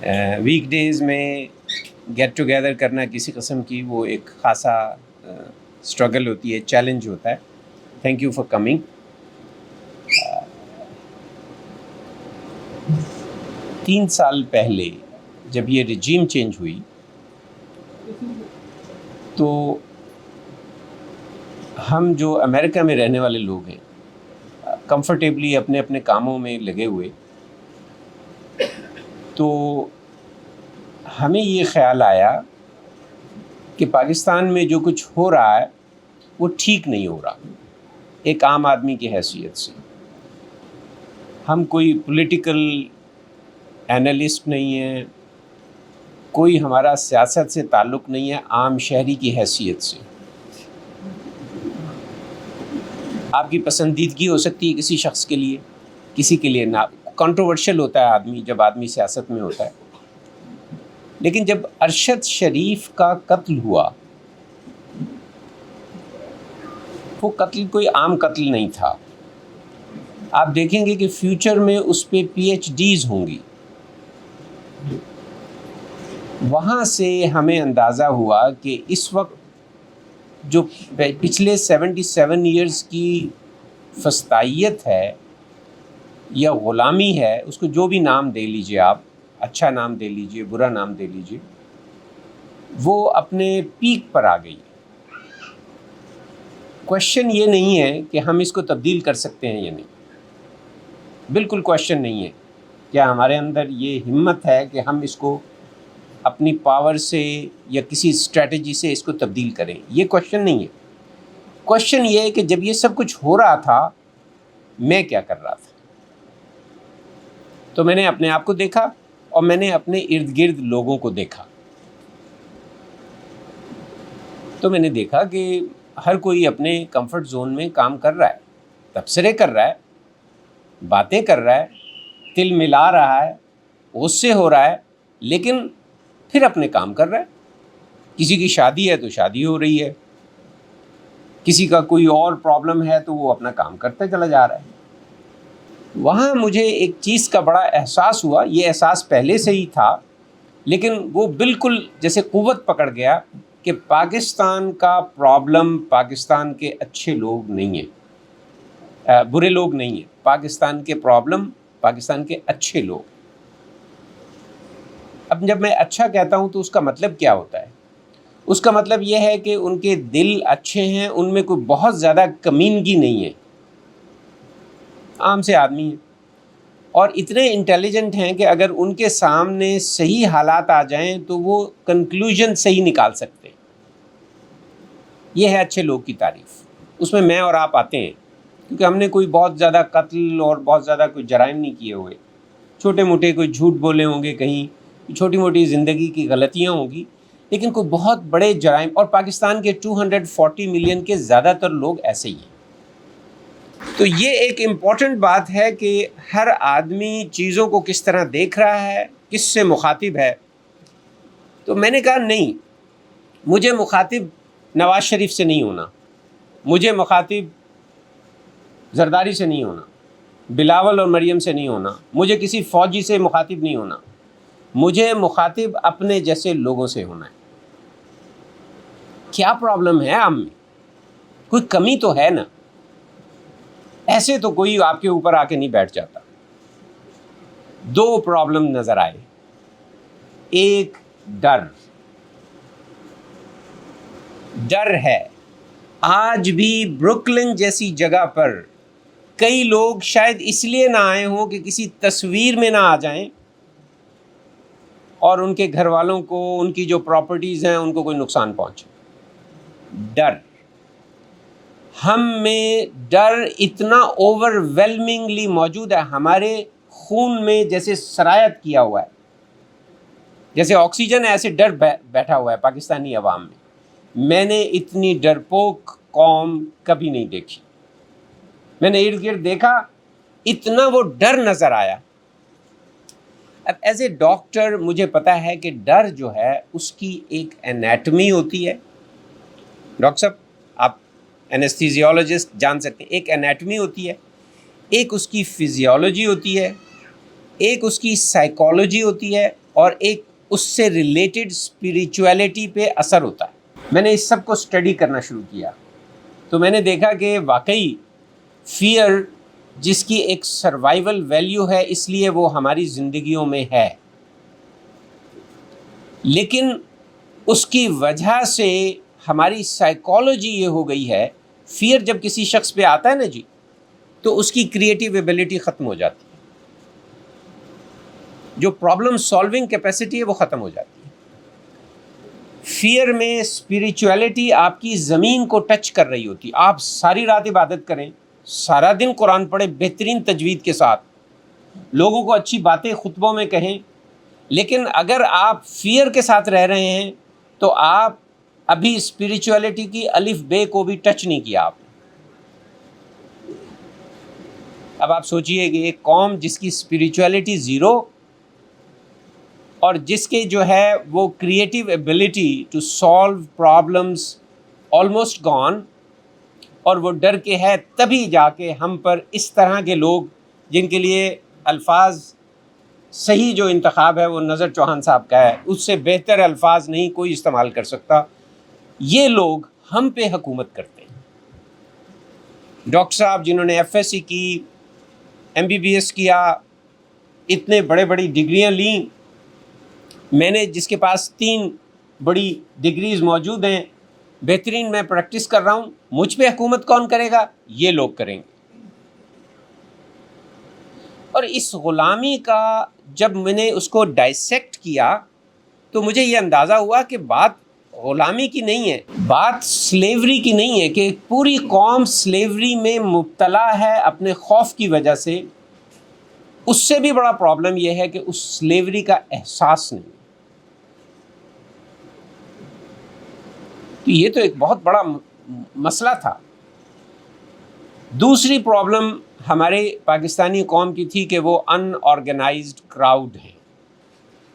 Week days میں get together کرنا کسی قسم کی وہ ایک خاصا اسٹرگل ہوتی ہے، چیلنج ہوتا ہے. Thank you for coming. 3 سال پہلے جب یہ رجیم چینج ہوئی تو ہم جو امریکہ میں رہنے والے لوگ ہیں کمفرٹیبلی اپنے اپنے کاموں میں لگے ہوئے، تو ہمیں یہ خیال آیا کہ پاکستان میں جو کچھ ہو رہا ہے وہ ٹھیک نہیں ہو رہا. ایک عام آدمی کی حیثیت سے ہم کوئی پولیٹیکل اینالسٹ نہیں ہیں، کوئی ہمارا سیاست سے تعلق نہیں ہے، عام شہری کی حیثیت سے. آپ کی پسندیدگی ہو سکتی ہے کسی شخص کے لیے، کسی کے لیے نہ. کنٹروورشل ہوتا ہے آدمی جب آدمی سیاست میں ہوتا ہے. لیکن جب ارشد شریف کا قتل ہوا، وہ قتل کوئی عام قتل نہیں تھا. آپ دیکھیں گے کہ فیوچر میں اس پہ پی ایچ ڈیز ہوں گی. وہاں سے ہمیں اندازہ ہوا کہ اس وقت جو پچھلے 77 ایئرز کی فسطائیت ہے یا غلامی ہے، اس کو جو بھی نام دے لیجئے، آپ اچھا نام دے لیجئے، برا نام دے لیجئے، وہ اپنے پیک پر آ گئی. کوشچن یہ نہیں ہے کہ ہم اس کو تبدیل کر سکتے ہیں یا نہیں. بالکل کوشچن نہیں ہے. کیا ہمارے اندر یہ ہمت ہے کہ ہم اس کو اپنی پاور سے یا کسی اسٹریٹجی سے اس کو تبدیل کریں؟ یہ کوشچن نہیں ہے. کوشچن یہ ہے کہ جب یہ سب کچھ ہو رہا تھا میں کیا کر رہا تھا. تو میں نے اپنے آپ کو دیکھا اور میں نے اپنے ارد گرد لوگوں کو دیکھا. تو میں نے دیکھا کہ ہر کوئی اپنے کمفرٹ زون میں کام کر رہا ہے، تبصرے کر رہا ہے، باتیں کر رہا ہے، تل ملا رہا ہے، غصے ہو رہا ہے، لیکن پھر اپنے کام کر رہا ہے. کسی کی شادی ہے تو شادی ہو رہی ہے، کسی کا کوئی اور پرابلم ہے تو وہ اپنا کام کرتے چلا جا رہا ہے. وہاں مجھے ایک چیز کا بڑا احساس ہوا. یہ احساس پہلے سے ہی تھا، لیکن وہ بالکل جیسے قوت پکڑ گیا کہ پاکستان کا پرابلم پاکستان کے اچھے لوگ نہیں ہیں، برے لوگ نہیں ہیں. پاکستان کے پرابلم پاکستان کے اچھے لوگ. اب جب میں اچھا کہتا ہوں تو اس کا مطلب کیا ہوتا ہے؟ اس کا مطلب یہ ہے کہ ان کے دل اچھے ہیں، ان میں کوئی بہت زیادہ کمینگی نہیں ہے، عام سے آدمی ہیں، اور اتنے انٹیلیجنٹ ہیں کہ اگر ان کے سامنے صحیح حالات آ جائیں تو وہ کنکلوژن صحیح نکال سکتے ہیں. یہ ہے اچھے لوگ کی تعریف. اس میں اور آپ آتے ہیں، کیونکہ ہم نے کوئی بہت زیادہ قتل اور بہت زیادہ کوئی جرائم نہیں کیے ہوئے. چھوٹے موٹے کوئی جھوٹ بولے ہوں گے، کہیں چھوٹی موٹی زندگی کی غلطیاں ہوں گی، لیکن کوئی بہت بڑے جرائم. اور پاکستان کے 240 ملین کے زیادہ تر لوگ ایسے ہی ہیں. تو یہ ایک امپورٹنٹ بات ہے کہ ہر آدمی چیزوں کو کس طرح دیکھ رہا ہے، کس سے مخاطب ہے. تو میں نے کہا نہیں، مجھے مخاطب نواز شریف سے نہیں ہونا، مجھے مخاطب زرداری سے نہیں ہونا، بلاول اور مریم سے نہیں ہونا، مجھے کسی فوجی سے مخاطب نہیں ہونا، مجھے مخاطب اپنے جیسے لوگوں سے ہونا ہے. کیا پرابلم ہے ہم میں؟ کوئی کمی تو ہے نا. ایسے تو کوئی آپ کے اوپر آ کے نہیں بیٹھ جاتا. 2 پرابلم نظر آئے. ایک ڈر ہے. آج بھی بروکلن جیسی جگہ پر کئی لوگ شاید اس لیے نہ آئے ہوں کہ کسی تصویر میں نہ آ جائیں اور ان کے گھر والوں کو، ان کی جو پراپرٹیز ہیں، ان کو کوئی نقصان پہنچے. ڈر. ہم میں ڈر اتنا اوور ویلمنگلی موجود ہے، ہمارے خون میں جیسے سرایت کیا ہوا ہے، جیسے آکسیجن ہے، ایسے ڈر بیٹھا ہوا ہے پاکستانی عوام میں. میں نے اتنی ڈرپوک قوم کبھی نہیں دیکھی. میں نے ارد گرد دیکھا، اتنا وہ ڈر نظر آیا. اب ایز اے ڈاکٹر مجھے پتا ہے کہ ڈر جو ہے اس کی ایک انیٹمی ہوتی ہے. ڈاکٹر صاحب آپ اینستھیزیولوجسٹ جان سکتے ہیں. ایک انیٹمی ہوتی ہے، ایک اس کی فزیولوجی ہوتی ہے، ایک اس کی سائیکالوجی ہوتی ہے، اور ایک اس سے ریلیٹڈ اسپریچولیٹی پہ اثر ہوتا ہے۔ میں نے اس سب کو اسٹڈی کرنا شروع کیا تو میں نے دیکھا کہ واقعی فیئر جس کی ایک سروائیول ویلیو ہے اس لیے وہ ہماری زندگیوں میں ہے، لیکن اس کی وجہ سے ہماری سائیکالوجی یہ ہو گئی ہے، فیئر جب کسی شخص پہ آتا ہے نا جی، تو اس کی کریٹیو ایبلٹی ختم ہو جاتی ہے، جو پرابلم سالونگ کیپیسٹی ہے وہ ختم ہو جاتی ہے۔ فیئر میں اسپریچولیٹی آپ کی زمین کو ٹچ کر رہی ہوتی، آپ ساری رات عبادت کریں، سارا دن قرآن پڑھیں بہترین تجوید کے ساتھ، لوگوں کو اچھی باتیں خطبوں میں کہیں، لیکن اگر آپ فیئر کے ساتھ رہ رہے ہیں تو آپ ابھی اسپریچولیٹی کی الف بے کو بھی ٹچ نہیں کیا آپ نے۔ اب آپ سوچئے کہ ایک قوم جس کی اسپریچولیٹی زیرو اور جس کے جو ہے وہ creative ability to solve problems almost gone, اور وہ ڈر کے ہے، تبھی جا کے ہم پر اس طرح کے لوگ جن کے لیے الفاظ صحیح جو انتخاب ہے وہ نظر چوہان صاحب کا ہے، اس سے بہتر الفاظ نہیں کوئی استعمال کر سکتا، یہ لوگ ہم پہ حکومت کرتے ہیں۔ ڈاکٹر صاحب جنہوں نے ایف ایس سی کی، ایم بی بی ایس کیا، اتنے بڑے بڑی ڈگریاں لیں، میں نے جس کے پاس 3 بڑی ڈگریز موجود ہیں، بہترین میں پریکٹس کر رہا ہوں، مجھ پہ حکومت کون کرے گا؟ یہ لوگ کریں گے۔ اور اس غلامی کا جب میں نے اس کو ڈائسیکٹ کیا تو مجھے یہ اندازہ ہوا کہ بات غلامی کی نہیں ہے، بات سلیوری کی نہیں ہے، کہ ایک پوری قوم سلیوری میں مبتلا ہے اپنے خوف کی وجہ سے۔ اس سے بھی بڑا پرابلم یہ ہے کہ اس سلیوری کا احساس نہیں۔ تو یہ تو ایک بہت بڑا مسئلہ تھا۔ دوسری پرابلم ہمارے پاکستانی قوم کی تھی کہ وہ ان آرگنائزڈ کراؤڈ ہے،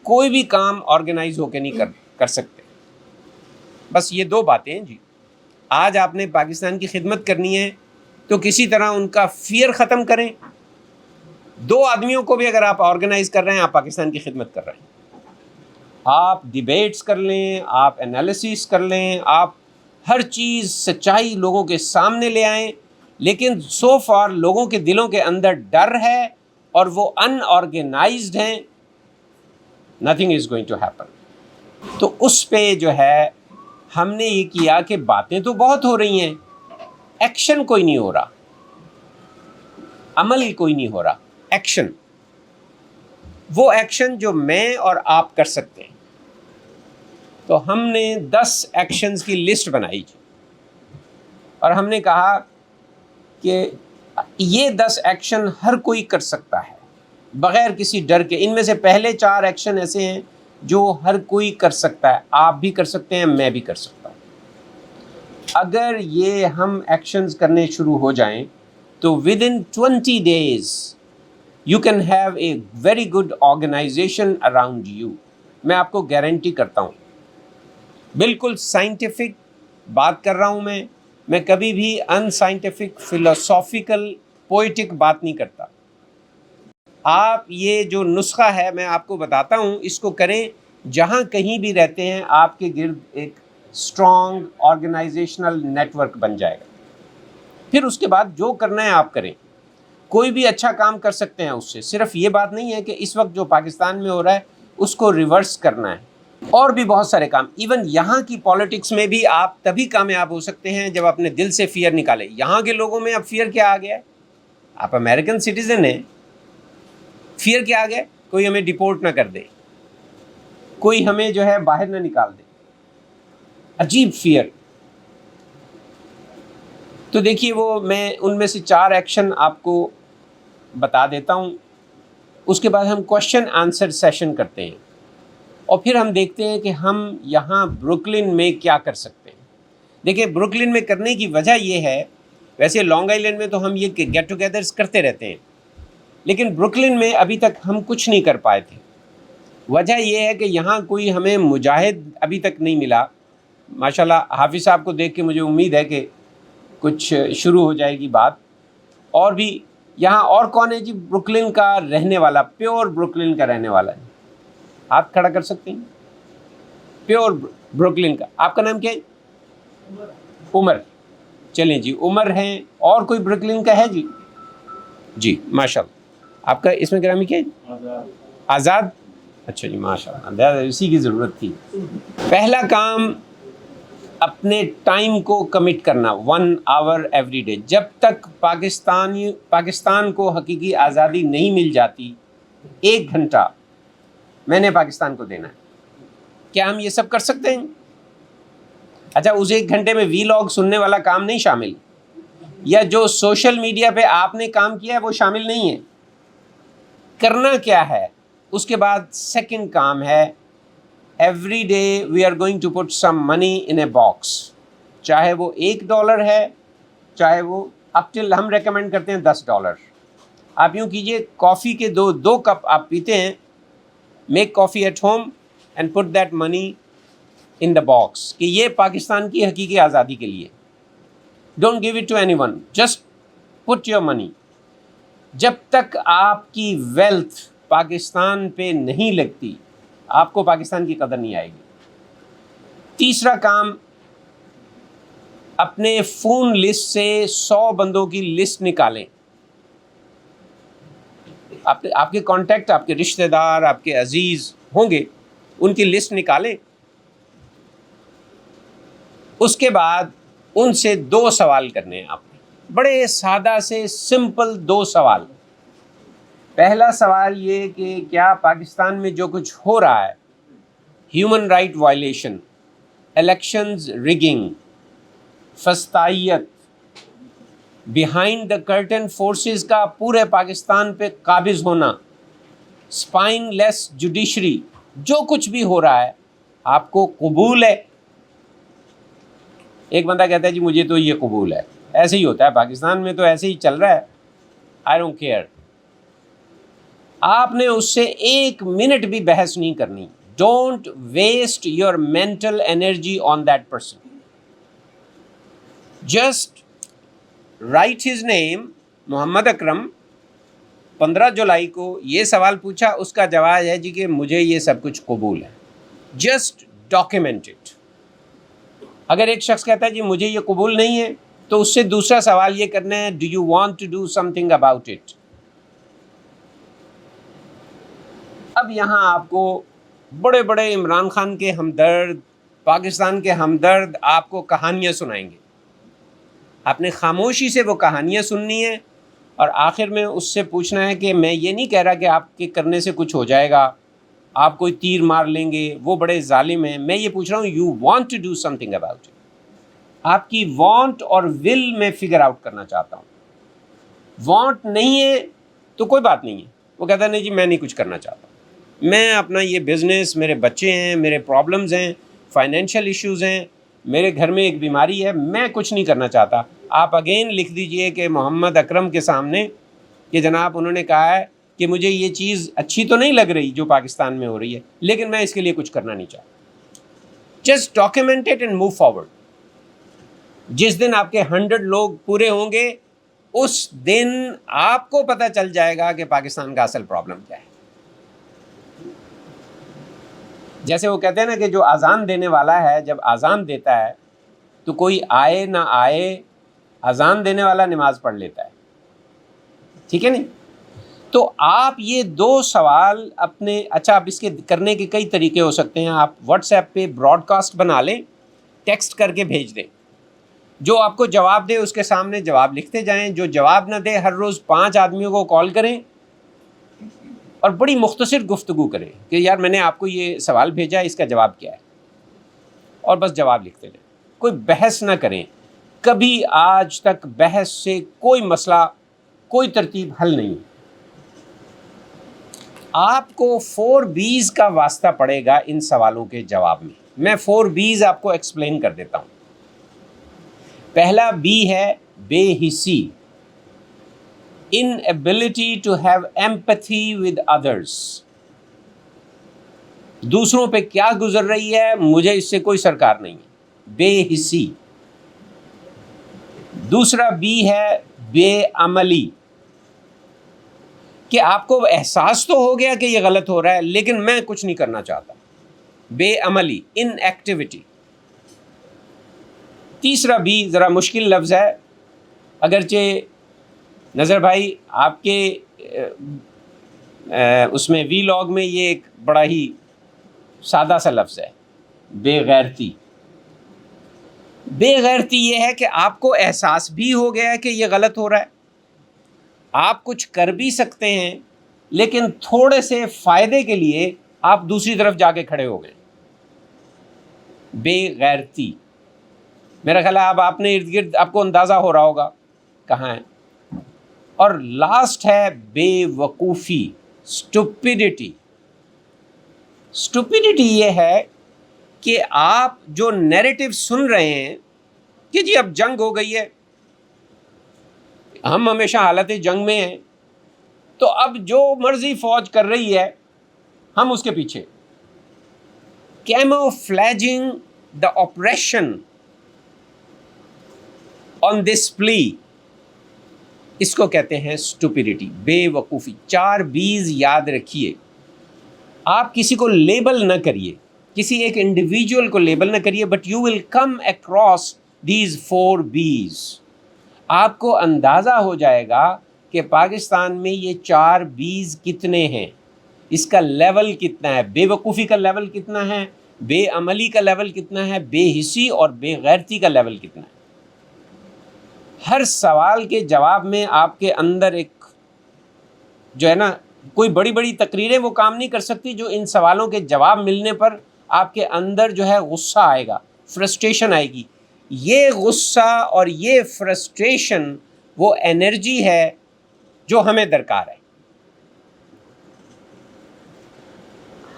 کوئی بھی کام آرگنائز ہو کے نہیں کر سکتے۔ بس یہ 2 باتیں ہیں جی۔ آج آپ نے پاکستان کی خدمت کرنی ہے تو کسی طرح ان کا فیئر ختم کریں۔ 2 آدمیوں کو بھی اگر آپ آرگنائز کر رہے ہیں، آپ پاکستان کی خدمت کر رہے ہیں۔ آپ ڈیبیٹس کر لیں، آپ انالیسس کر لیں، آپ ہر چیز سچائی لوگوں کے سامنے لے آئیں، لیکن سو فار لوگوں کے دلوں کے اندر ڈر ہے اور وہ ان آرگنائزڈ ہیں، nothing is going to happen. تو اس پہ جو ہے ہم نے یہ کیا کہ باتیں تو بہت ہو رہی ہیں، ایکشن کوئی نہیں ہو رہا، عمل کوئی نہیں ہو رہا، ایکشن، وہ ایکشن جو میں اور آپ کر سکتے ہیں۔ تو ہم نے 10 ایکشنز کی لسٹ بنائی جی، اور ہم نے کہا کہ یہ 10 ایکشن ہر کوئی کر سکتا ہے بغیر کسی ڈر کے۔ ان میں سے پہلے 4 ایکشن ایسے ہیں جو ہر کوئی کر سکتا ہے، آپ بھی کر سکتے ہیں، میں بھی کر سکتا ہوں۔ اگر یہ ہم ایکشنز کرنے شروع ہو جائیں تو within 20 days you can have a very good organization around you۔ میں آپ کو گارنٹی کرتا ہوں، بالکل سائنٹیفک بات کر رہا ہوں میں کبھی بھی ان سائنٹیفک فلسافیکل پوئٹک بات نہیں کرتا۔ آپ یہ جو نسخہ ہے میں آپ کو بتاتا ہوں، اس کو کریں، جہاں کہیں بھی رہتے ہیں آپ کے گرد ایک اسٹرانگ آرگنائزیشنل نیٹ ورک بن جائے گا۔ پھر اس کے بعد جو کرنا ہے آپ کریں، کوئی بھی اچھا کام کر سکتے ہیں اس سے۔ صرف یہ بات نہیں ہے کہ اس وقت جو پاکستان میں ہو رہا ہے اس کو ریورس کرنا ہے، اور بھی بہت سارے کام۔ ایون یہاں کی پالیٹکس میں بھی آپ تبھی کامیاب ہو سکتے ہیں جب اپنے دل سے فیئر نکالیں۔ یہاں کے لوگوں میں اب فیئر کیا آ گیا ہے؟ آپ امریکن سٹیزن ہیں، فیئر کیا آ گیا؟ کوئی ہمیں ڈیپورٹ نہ کر دے، کوئی ہمیں جو ہے باہر نہ نکال دے، عجیب فیئر۔ تو دیکھیے، وہ میں ان میں سے 4 ایکشن آپ کو بتا دیتا ہوں، اس کے بعد ہم کوشچن آنسر سیشن کرتے ہیں، اور پھر ہم دیکھتے ہیں کہ ہم یہاں بروکلن میں کیا کر سکتے ہیں۔ دیکھیں، بروکلن میں کرنے کی وجہ یہ ہے، ویسے لانگ آئیلینڈ میں تو ہم یہ گیٹ ٹوگیدرز کرتے رہتے ہیں، لیکن بروکلن میں ابھی تک ہم کچھ نہیں کر پائے تھے۔ وجہ یہ ہے کہ یہاں کوئی ہمیں مجاہد ابھی تک نہیں ملا۔ ماشاءاللہ حافظ صاحب کو دیکھ کے مجھے امید ہے کہ کچھ شروع ہو جائے گی بات۔ اور بھی یہاں اور کون ہے جی بروکلن کا رہنے والا، پیور بروکلن کا رہنے والا ہے؟ ہاتھ کھڑا کر سکتے ہیں؟ پیور بروکلن کا. آپ کا نام کیا ہے؟ عمر. چلیں جی عمر ہیں. اور کوئی بروکلن کا ہے؟ جی ماشاء اللہ. آپ کا اسم گرامی کیا ہے؟ آزاد. اچھا جی ماشاء اللہ, اسی کی ضرورت تھی. پہلا کام اپنے ٹائم کو کمٹ کرنا 1 آور ایوری ڈے. جب تک پاکستان کو حقیقی آزادی نہیں مل جاتی 1 گھنٹہ میں نے پاکستان کو دینا ہے. کیا ہم یہ سب کر سکتے ہیں؟ اچھا اس 1 گھنٹے میں وی لاگ سننے والا کام نہیں شامل, یا جو سوشل میڈیا پہ آپ نے کام کیا ہے وہ شامل نہیں ہے. کرنا کیا ہے اس کے بعد سیکنڈ کام ہے every day we are going to put some money in a box. چاہے وہ $1 ہے, چاہے وہ اپ ٹل ہم ریکمینڈ کرتے ہیں $10. آپ یوں کیجئے, کافی کے 2 کپ آپ پیتے ہیں, make coffee at home and put that money in the box, کہ یہ پاکستان کی حقیقی آزادی کے لیے. Don't give it to anyone, just put your money. جب تک آپ کی ویلتھ پاکستان پہ نہیں لگتی آپ کو پاکستان کی قدر نہیں آئے گی. تیسرا کام, اپنے فون لسٹ سے 100 بندوں کی لسٹ نکالیں. آپ کے کانٹیکٹ, آپ کے رشتہ دار, آپ کے عزیز ہوں گے, ان کی لسٹ نکالیں. اس کے بعد ان سے 2 سوال کرنے ہیں آپ نے, بڑے سادہ سے سمپل 2 سوال. پہلا سوال یہ کہ کیا پاکستان میں جو کچھ ہو رہا ہے, human right violation, elections rigging, فسطائیت, بیہائنڈ دا کرٹن فورسز کا پورے پاکستان پہ قابض ہونا, اسپائن لیس جوڈیشری, جو کچھ بھی ہو رہا ہے آپ کو قبول ہے؟ ایک بندہ کہتا ہے جی مجھے تو یہ قبول ہے. ایسے ہی ہوتا ہے پاکستان میں, تو ایسے ہی چل رہا ہے, آئی ڈونٹ کیئر. آپ نے اس سے 1 منٹ بھی بحث نہیں کرنی. Don't waste your mental energy on that person. Just write his name Muhammad Akram, 15 جولائی کو یہ سوال پوچھا, اس کا جواب ہے جی کہ مجھے یہ سب کچھ قبول ہے. Just document it. اگر ایک شخص کہتا ہے جی مجھے یہ قبول نہیں ہے, تو اس سے دوسرا سوال یہ کرنا ہے, do you want to do something about it. اب یہاں آپ کو بڑے بڑے عمران خان کے ہمدرد, پاکستان کے ہمدرد آپ کو کہانیاں سنائیں گے. آپ نے خاموشی سے وہ کہانیاں سننی ہے, اور آخر میں اس سے پوچھنا ہے کہ میں یہ نہیں کہہ رہا کہ آپ کے کرنے سے کچھ ہو جائے گا, آپ کوئی تیر مار لیں گے, وہ بڑے ظالم ہیں. میں یہ پوچھ رہا ہوں you want to do something about it. آپ کی وانٹ اور ول میں فگر آؤٹ کرنا چاہتا ہوں. وانٹ نہیں ہے تو کوئی بات نہیں ہے, وہ کہتا ہے نہیں جی میں نہیں کچھ کرنا چاہتا, میں اپنا یہ بزنس, میرے بچے ہیں, میرے پرابلمز ہیں, فائنینشیل ایشوز ہیں, میرے گھر میں ایک بیماری ہے, میں کچھ نہیں کرنا چاہتا. آپ اگین لکھ دیجئے کہ محمد اکرم کے سامنے کہ جناب انہوں نے کہا ہے کہ مجھے یہ چیز اچھی تو نہیں لگ رہی جو پاکستان میں ہو رہی ہے, لیکن میں اس کے لیے کچھ کرنا نہیں چاہتا. Just document it and move forward. جس دن آپ کے 100 لوگ پورے ہوں گے, اس دن آپ کو پتہ چل جائے گا کہ پاکستان کا اصل پرابلم کیا ہے. جیسے وہ کہتے ہیں نا کہ جو اذان دینے والا ہے جب اذان دیتا ہے تو کوئی آئے نہ آئے, اذان دینے والا نماز پڑھ لیتا ہے, ٹھیک ہے نہیں؟ تو آپ یہ 2 سوال اپنے, اچھا اب اس کے کرنے کے کئی طریقے ہو سکتے ہیں. آپ واٹس ایپ پہ براڈ کاسٹ بنا لیں, ٹیکسٹ کر کے بھیج دیں, جو آپ کو جواب دے اس کے سامنے جواب لکھتے جائیں, جو جواب نہ دے ہر روز 5 آدمیوں کو کال کریں اور بڑی مختصر گفتگو کریں کہ یار میں نے آپ کو یہ سوال بھیجا ہے, اس کا جواب کیا ہے, اور بس جواب لکھتے جائیں. کوئی بحث نہ کریں. کبھی آج تک بحث سے کوئی مسئلہ, کوئی ترتیب حل نہیں. آپ کو 4 B's کا واسطہ پڑے گا ان سوالوں کے جواب میں. میں 4 B's آپ کو ایکسپلین کر دیتا ہوں. پہلا B ہے بے حسی, inability to have empathy with others. دوسروں پہ کیا گزر رہی ہے مجھے اس سے کوئی سرکار نہیں ہے, بے حسی. دوسرا B ہے بے عملی, کہ آپ کو احساس تو ہو گیا کہ یہ غلط ہو رہا ہے لیکن میں کچھ نہیں کرنا چاہتا، بے عملی، ان ایکٹیویٹی۔ تیسرا بھی ذرا مشکل لفظ ہے، اگرچہ نظر بھائی آپ کے اس میں وی لاگ میں یہ ایک بڑا ہی سادہ سا لفظ ہے، بے غیرتی۔ بے غیرتی یہ ہے کہ آپ کو احساس بھی ہو گیا ہے کہ یہ غلط ہو رہا ہے، آپ کچھ کر بھی سکتے ہیں لیکن تھوڑے سے فائدے کے لیے آپ دوسری طرف جا کے کھڑے ہو گئے، بے غیرتی۔ میرا خیال ہے اب آپ نے ارد گرد آپ کو اندازہ ہو رہا ہوگا کہاں ہے۔ اور لاسٹ ہے بے وقوفی، اسٹوپیڈیٹی۔ اسٹوپیڈیٹی یہ ہے کہ آپ جو نیریٹو سن رہے ہیں کہ جی اب جنگ ہو گئی ہے، ہم ہمیشہ حالت جنگ میں ہیں، تو اب جو مرضی فوج کر رہی ہے ہم اس کے پیچھے، کیموفلیجنگ دا آپریشن آن دس پلی، اس کو کہتے ہیں اسٹوپیڈیٹی، بے وقوفی۔ 4 B's یاد رکھیے، آپ کسی کو لیبل نہ کریے، کسی ایک انڈیویجول کو لیبل نہ کریے، but you will come across these 4 B's۔ آپ کو اندازہ ہو جائے گا کہ پاکستان میں یہ 4 B's کتنے ہیں، اس کا لیول کتنا ہے، بے وقوفی کا لیول کتنا ہے، بے عملی کا لیول کتنا ہے، بے حسی اور بے غیرتی کا لیول کتنا ہے۔ ہر سوال کے جواب میں آپ کے اندر ایک جو ہے نا، کوئی بڑی بڑی تقریریں وہ کام نہیں کر سکتی جو ان سوالوں کے جواب ملنے پر آپ کے اندر جو ہے غصہ آئے گا، فرسٹریشن آئے گی۔ یہ غصہ اور یہ فرسٹریشن وہ انرجی ہے جو ہمیں درکار ہے۔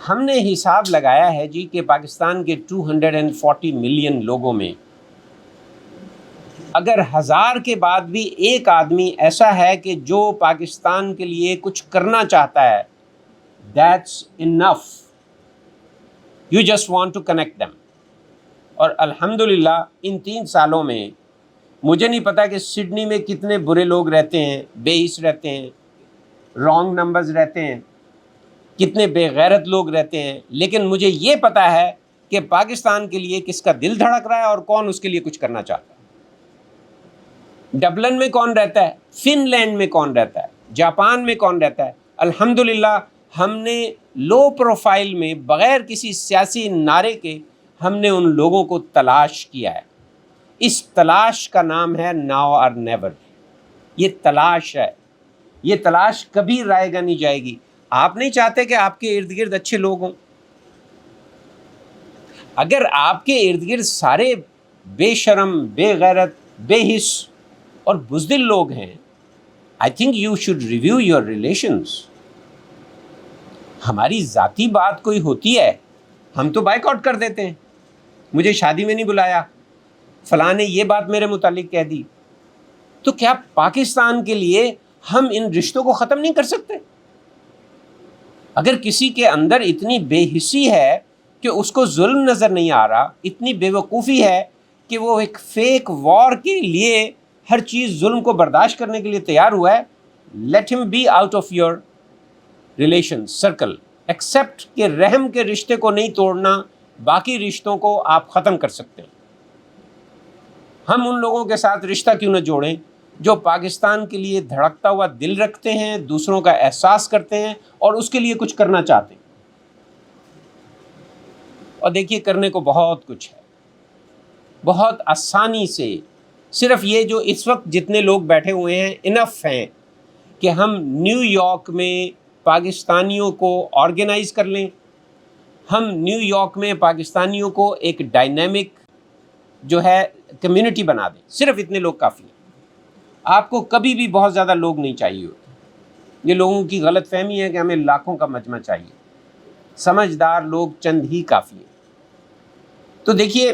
ہم نے حساب لگایا ہے جی کہ پاکستان کے 240 ملین لوگوں میں اگر 1000 کے بعد بھی ایک آدمی ایسا ہے کہ جو پاکستان کے لیے کچھ کرنا چاہتا ہے، that's enough. You just want to connect them. اور الحمدللہ ان 3 سالوں میں مجھے نہیں پتا کہ سڈنی میں کتنے برے لوگ رہتے ہیں، بے حس رہتے ہیں، رانگ نمبرز رہتے ہیں، کتنے بے غیرت لوگ رہتے ہیں، لیکن مجھے یہ پتا ہے کہ پاکستان کے لیے کس کا دل دھڑک رہا ہے اور کون اس کے لیے کچھ کرنا چاہتا ہے۔ ڈبلن میں کون رہتا ہے، فن لینڈ میں کون رہتا ہے، جاپان میں کون رہتا ہے۔ الحمدللہ ہم نے لو پروفائل میں بغیر کسی سیاسی نعرے کے ہم نے ان لوگوں کو تلاش کیا ہے۔ اس تلاش کا نام ہے ناؤ اور نیور۔ یہ تلاش ہے، یہ تلاش کبھی رائے گا نہیں جائے گی۔ آپ نہیں چاہتے کہ آپ کے ارد گرد اچھے لوگ ہوں؟ اگر آپ کے ارد گرد سارے بے شرم، بے غیرت، بے حس اور بزدل لوگ ہیں، I think you should review your relations۔ ہماری ذاتی بات کوئی ہوتی ہے ہم تو بائیک آؤٹ کر دیتے ہیں، مجھے شادی میں نہیں بلایا، فلاں نے یہ بات میرے متعلق کہہ دی، تو کیا پاکستان کے لیے ہم ان رشتوں کو ختم نہیں کر سکتے؟ اگر کسی کے اندر اتنی بے حسی ہے کہ اس کو ظلم نظر نہیں آ رہا، اتنی بے وقوفی ہے کہ وہ ایک فیک وار کے لیے ہر چیز ظلم کو برداشت کرنے کے لیے تیار ہوا ہے، لیٹ ہم be out of your relation circle. Accept کہ رحم کے رشتے کو نہیں توڑنا، باقی رشتوں کو آپ ختم کر سکتے ہیں۔ ہم ان لوگوں کے ساتھ رشتہ کیوں نہ جوڑیں جو پاکستان کے لیے دھڑکتا ہوا دل رکھتے ہیں، دوسروں کا احساس کرتے ہیں اور اس کے لیے کچھ کرنا چاہتے ہیں۔ اور دیکھیے کرنے کو بہت کچھ ہے، بہت آسانی سے، صرف یہ جو اس وقت جتنے لوگ بیٹھے ہوئے ہیں انف ہیں کہ ہم نیو یارک میں پاکستانیوں کو آرگنائز کر لیں، ہم نیو یارک میں پاکستانیوں کو ایک ڈائنامک جو ہے کمیونٹی بنا دیں، صرف اتنے لوگ کافی ہیں۔ آپ کو کبھی بھی بہت زیادہ لوگ نہیں چاہیے ہوتے۔ یہ لوگوں کی غلط فہمی ہے کہ ہمیں لاکھوں کا مجمع چاہیے، سمجھدار لوگ چند ہی کافی ہیں۔ تو دیکھیے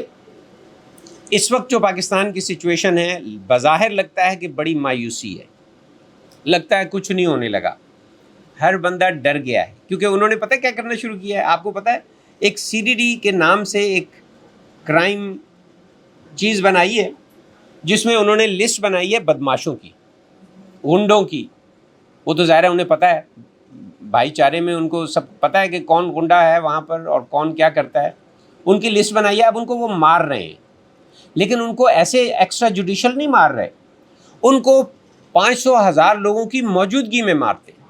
اس وقت جو پاکستان کی سچویشن ہے، بظاہر لگتا ہے کہ بڑی مایوسی ہے، لگتا ہے کچھ نہیں ہونے لگا، ہر بندہ ڈر گیا ہے، کیونکہ انہوں نے پتہ کیا کرنا شروع کیا ہے؟ آپ کو پتہ ہے ایک CDD کے نام سے ایک کرائم چیز بنائی ہے جس میں انہوں نے لسٹ بنائی ہے بدماشوں کی، غنڈوں کی، وہ تو ظاہر ہے انہیں پتہ ہے، بھائی چارے میں ان کو سب پتہ ہے کہ کون گنڈا ہے وہاں پر اور کون کیا کرتا ہے، ان کی لسٹ بنائی ہے، اب ان کو وہ مار رہے ہیں، لیکن ان کو ایسے ایکسٹرا جوڈیشل نہیں مار رہے، ان کو 500,000 لوگوں کی موجودگی میں مارتے ہیں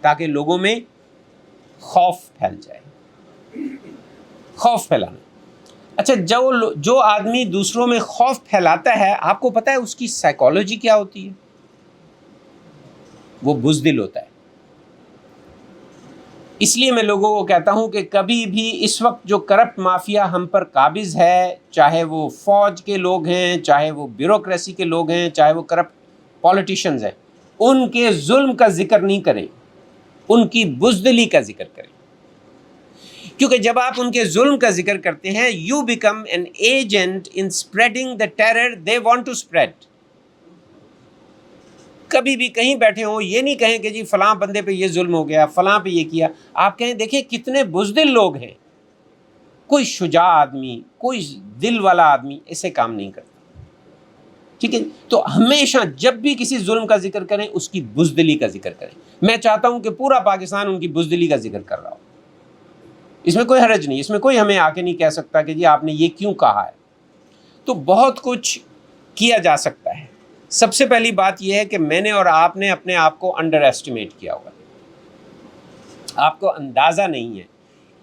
تاکہ لوگوں میں خوف پھیل جائے، خوف پھیلانا۔ اچھا، جو آدمی دوسروں میں خوف پھیلاتا ہے، آپ کو پتہ ہے اس کی سائیکالوجی کیا ہوتی ہے؟ وہ بزدل ہوتا ہے۔ اس لیے میں لوگوں کو کہتا ہوں کہ کبھی بھی اس وقت جو کرپٹ مافیا ہم پر قابض ہے، چاہے وہ فوج کے لوگ ہیں، چاہے وہ بیوروکریسی کے لوگ ہیں، چاہے وہ کرپٹ پولیٹیشینز ہیں، ان کے ظلم کا ذکر نہیں کریں، ان کی بزدلی کا ذکر کریں، کیونکہ جب آپ ان کے ظلم کا ذکر کرتے ہیں you become an agent in spreading the terror they want to spread. کبھی بھی کہیں بیٹھے ہوں یہ نہیں کہیں کہ جی فلاں بندے پہ یہ ظلم ہو گیا، فلاں پہ یہ کیا، آپ کہیں دیکھیں کتنے بزدل لوگ ہیں، کوئی شجاع آدمی، کوئی دل والا آدمی ایسے کام نہیں کرتا، ٹھیک ہے؟ تو ہمیشہ جب بھی کسی ظلم کا ذکر کریں اس کی بزدلی کا ذکر کریں۔ میں چاہتا ہوں کہ پورا پاکستان ان کی بزدلی کا ذکر کر رہا ہو، اس میں کوئی حرج نہیں، اس میں کوئی ہمیں آ کے نہیں کہہ سکتا کہ جی آپ نے یہ کیوں کہا ہے۔ تو بہت کچھ کیا جا سکتا ہے۔ سب سے پہلی بات یہ ہے کہ میں نے اور آپ نے اپنے آپ کو انڈر ایسٹیمیٹ کیا ہوگا، آپ کو اندازہ نہیں ہے۔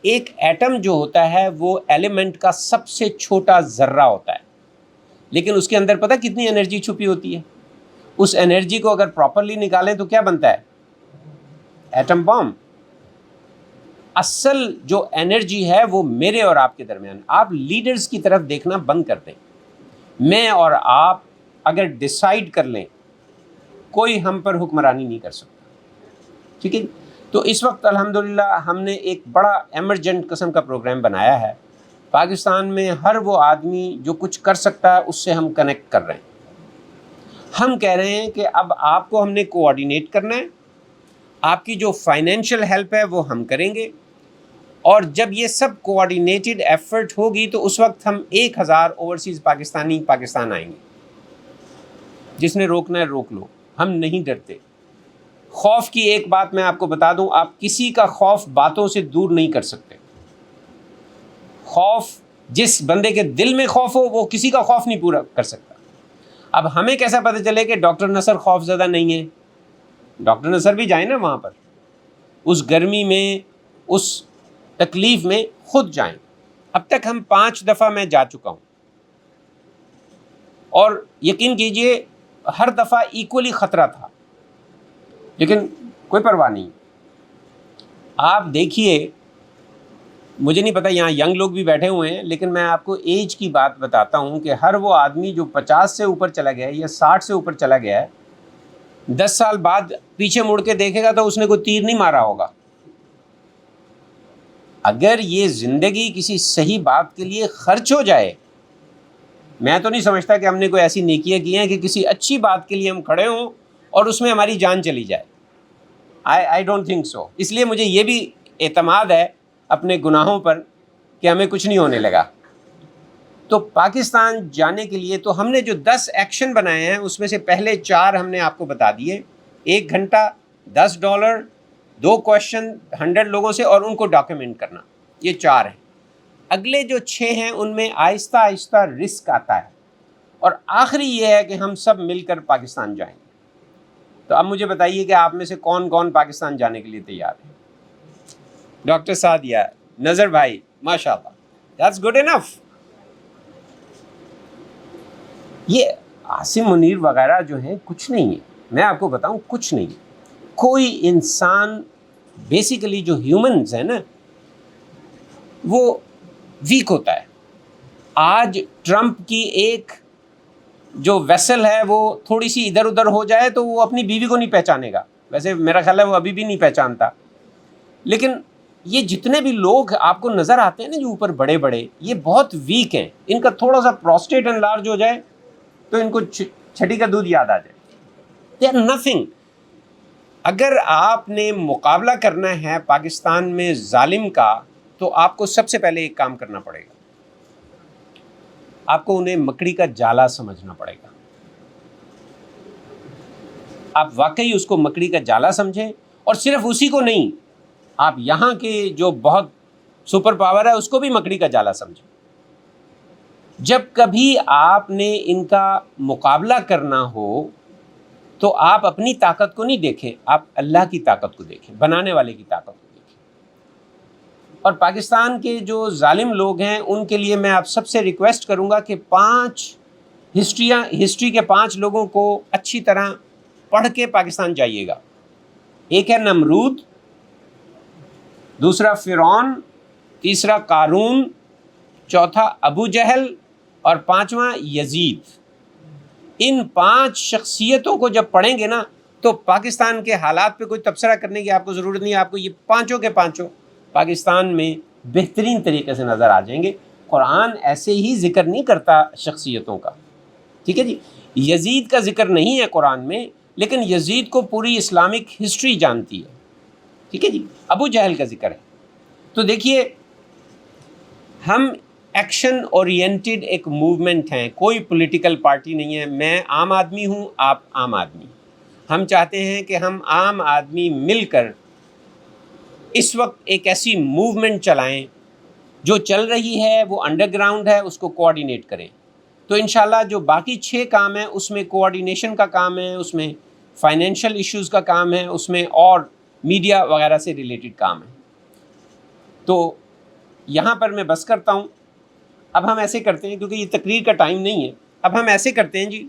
ایک ایٹم جو ہوتا ہے وہ ایلیمنٹ کا سب سے چھوٹا ذرہ ہوتا ہے، لیکن اس کے اندر پتہ کتنی انرجی چھپی ہوتی ہے؟ اس انرجی کو اگر پراپرلی نکالیں تو کیا بنتا ہے؟ Atom bomb. اصل جو انرجی ہے وہ میرے اور آپ کے درمیان۔ آپ لیڈرز کی طرف دیکھنا بند کر دیں۔ میں اور آپ اگر ڈیسائیڈ کر لیں کوئی ہم پر حکمرانی نہیں کر سکتا، ٹھیک ہے؟ تو اس وقت الحمدللہ ہم نے ایک بڑا ایمرجنٹ قسم کا پروگرام بنایا ہے۔ پاکستان میں ہر وہ آدمی جو کچھ کر سکتا ہے اس سے ہم کنیکٹ کر رہے ہیں۔ ہم کہہ رہے ہیں کہ اب آپ کو ہم نے کوآرڈینیٹ کرنا ہے، آپ کی جو فائنینشیل ہیلپ ہے وہ ہم کریں گے، اور جب یہ سب کوآرڈینیٹڈ ایفرٹ ہوگی تو اس وقت ہم 1,000 اوورسیز پاکستانی پاکستان آئیں گے۔ جس نے روکنا ہے روک لو، ہم نہیں ڈرتے۔ خوف کی ایک بات میں آپ کو بتا دوں، آپ کسی کا خوف باتوں سے دور نہیں کر سکتے۔ خوف، جس بندے کے دل میں خوف ہو وہ کسی کا خوف نہیں پورا کر سکتا۔ اب ہمیں کیسا پتہ چلے کہ ڈاکٹر نصر خوف زدہ نہیں ہے؟ ڈاکٹر نصر بھی جائیں نا وہاں پر، اس گرمی میں، اس تکلیف میں خود جائیں۔ اب تک ہم 5 دفعہ میں جا چکا ہوں، اور یقین کیجئے ہر دفعہ ایکولی خطرہ تھا، لیکن کوئی پرواہ نہیں۔ آپ دیکھیے، مجھے نہیں پتہ یہاں ینگ لوگ بھی بیٹھے ہوئے ہیں، لیکن میں آپ کو ایج کی بات بتاتا ہوں کہ ہر وہ آدمی جو 50 سے اوپر چلا گیا ہے یا 60 سے اوپر چلا گیا ہے، 10 سال بعد پیچھے مڑ کے دیکھے گا تو اس نے کوئی تیر نہیں مارا ہوگا۔ اگر یہ زندگی کسی صحیح بات کے لیے خرچ ہو جائے، میں تو نہیں سمجھتا کہ ہم نے کوئی ایسی نیکیاں کی ہیں کہ کسی اچھی بات کے لیے ہم کھڑے ہوں اور اس میں ہماری جان چلی جائے۔ I don't think so۔ اس لیے مجھے یہ بھی اعتماد ہے اپنے گناہوں پر کہ ہمیں کچھ نہیں ہونے لگا۔ تو پاکستان جانے کے لیے تو ہم نے جو 10 ایکشن بنائے ہیں اس میں سے پہلے 4 ہم نے آپ کو بتا دیے۔ 1 گھنٹہ، $10، 2 کویشچن 100 لوگوں سے، اور ان کو ڈاکیومنٹ کرنا، یہ 4 ہیں۔ اگلے جو 6 ہیں ان میں آہستہ آہستہ رسک آتا ہے، اور آخری یہ ہے کہ ہم سب مل کر پاکستان جائیں گے۔ تو اب مجھے بتائیے کہ آپ میں سے کون کون پاکستان جانے کے لیے تیار ہے؟ ڈاکٹر سعدیہ، نظر بھائی، ماشاءاللہ، دیٹس گڈ انف۔ یہ عاصم منیر وغیرہ جو ہیں کچھ نہیں ہے، میں آپ کو بتاؤں کچھ نہیں۔ کوئی انسان بیسیکلی جو ہیومنز ہیں نا وہ ویک ہوتا ہے۔ آج ٹرمپ کی ایک جو ویسل ہے وہ تھوڑی سی ادھر ادھر ہو جائے تو وہ اپنی بیوی کو نہیں پہچانے گا، ویسے میرا خیال ہے وہ ابھی بھی نہیں پہچانتا، لیکن یہ جتنے بھی لوگ آپ کو نظر آتے ہیں نا جو اوپر بڑے بڑے، یہ بہت ویک ہیں۔ ان کا تھوڑا سا پروسٹیٹ انلارج ہو جائے تو ان کو چھٹی کا دودھ یاد آ جائے۔ They are nothing. اگر آپ نے مقابلہ کرنا ہے پاکستان میں ظالم کا تو آپ کو سب سے پہلے ایک کام کرنا پڑے گا، آپ کو انہیں مکڑی کا جالا سمجھنا پڑے گا۔ آپ واقعی اس کو مکڑی کا جالا سمجھیں، اور صرف اسی کو نہیں، آپ یہاں کے جو بہت سپر پاور ہے اس کو بھی مکڑی کا جالا سمجھیں۔ جب کبھی آپ نے ان کا مقابلہ کرنا ہو تو آپ اپنی طاقت کو نہیں دیکھیں، آپ اللہ کی طاقت کو دیکھیں، بنانے والے کی طاقت کو دیکھیں۔ اور پاکستان کے جو ظالم لوگ ہیں ان کے لیے میں آپ سب سے ریکویسٹ کروں گا کہ 5 ہسٹری کے 5 لوگوں کو اچھی طرح پڑھ کے پاکستان جائیے گا۔ ایک ہے نمرود، دوسرا فرعون، تیسرا قارون، چوتھا ابو جہل، اور 5واں یزید۔ ان 5 شخصیتوں کو جب پڑھیں گے نا تو پاکستان کے حالات پہ کوئی تبصرہ کرنے کی آپ کو ضرورت نہیں ہے، آپ کو یہ 5 کے 5 پاکستان میں بہترین طریقے سے نظر آ جائیں گے۔ قرآن ایسے ہی ذکر نہیں کرتا شخصیتوں کا، ٹھیک ہے جی۔ یزید کا ذکر نہیں ہے قرآن میں، لیکن یزید کو پوری اسلامک ہسٹری جانتی ہے، ٹھیک ہے جی۔ ابو جہل کا ذکر ہے۔ تو دیکھیے، ہم ایکشن اورینٹڈ ایک موومنٹ ہیں، کوئی پولیٹیکل پارٹی نہیں ہے۔ میں عام آدمی ہوں، آپ عام آدمی۔ ہم چاہتے ہیں کہ ہم عام آدمی مل کر اس وقت ایک ایسی موومنٹ چلائیں جو چل رہی ہے، وہ انڈر گراؤنڈ ہے، اس کو کوآرڈینیٹ کریں۔ تو انشاءاللہ جو باقی 6 کام ہیں اس میں کوآرڈینیشن کا کام ہے، اس میں فائنینشیل ایشوز کا کام ہے، اس میں اور میڈیا وغیرہ سے ریلیٹڈ کام ہے۔ تو یہاں پر میں بس کرتا ہوں۔ اب ہم ایسے کرتے ہیں، کیونکہ یہ تقریر کا ٹائم نہیں ہے، اب ہم ایسے کرتے ہیں جی،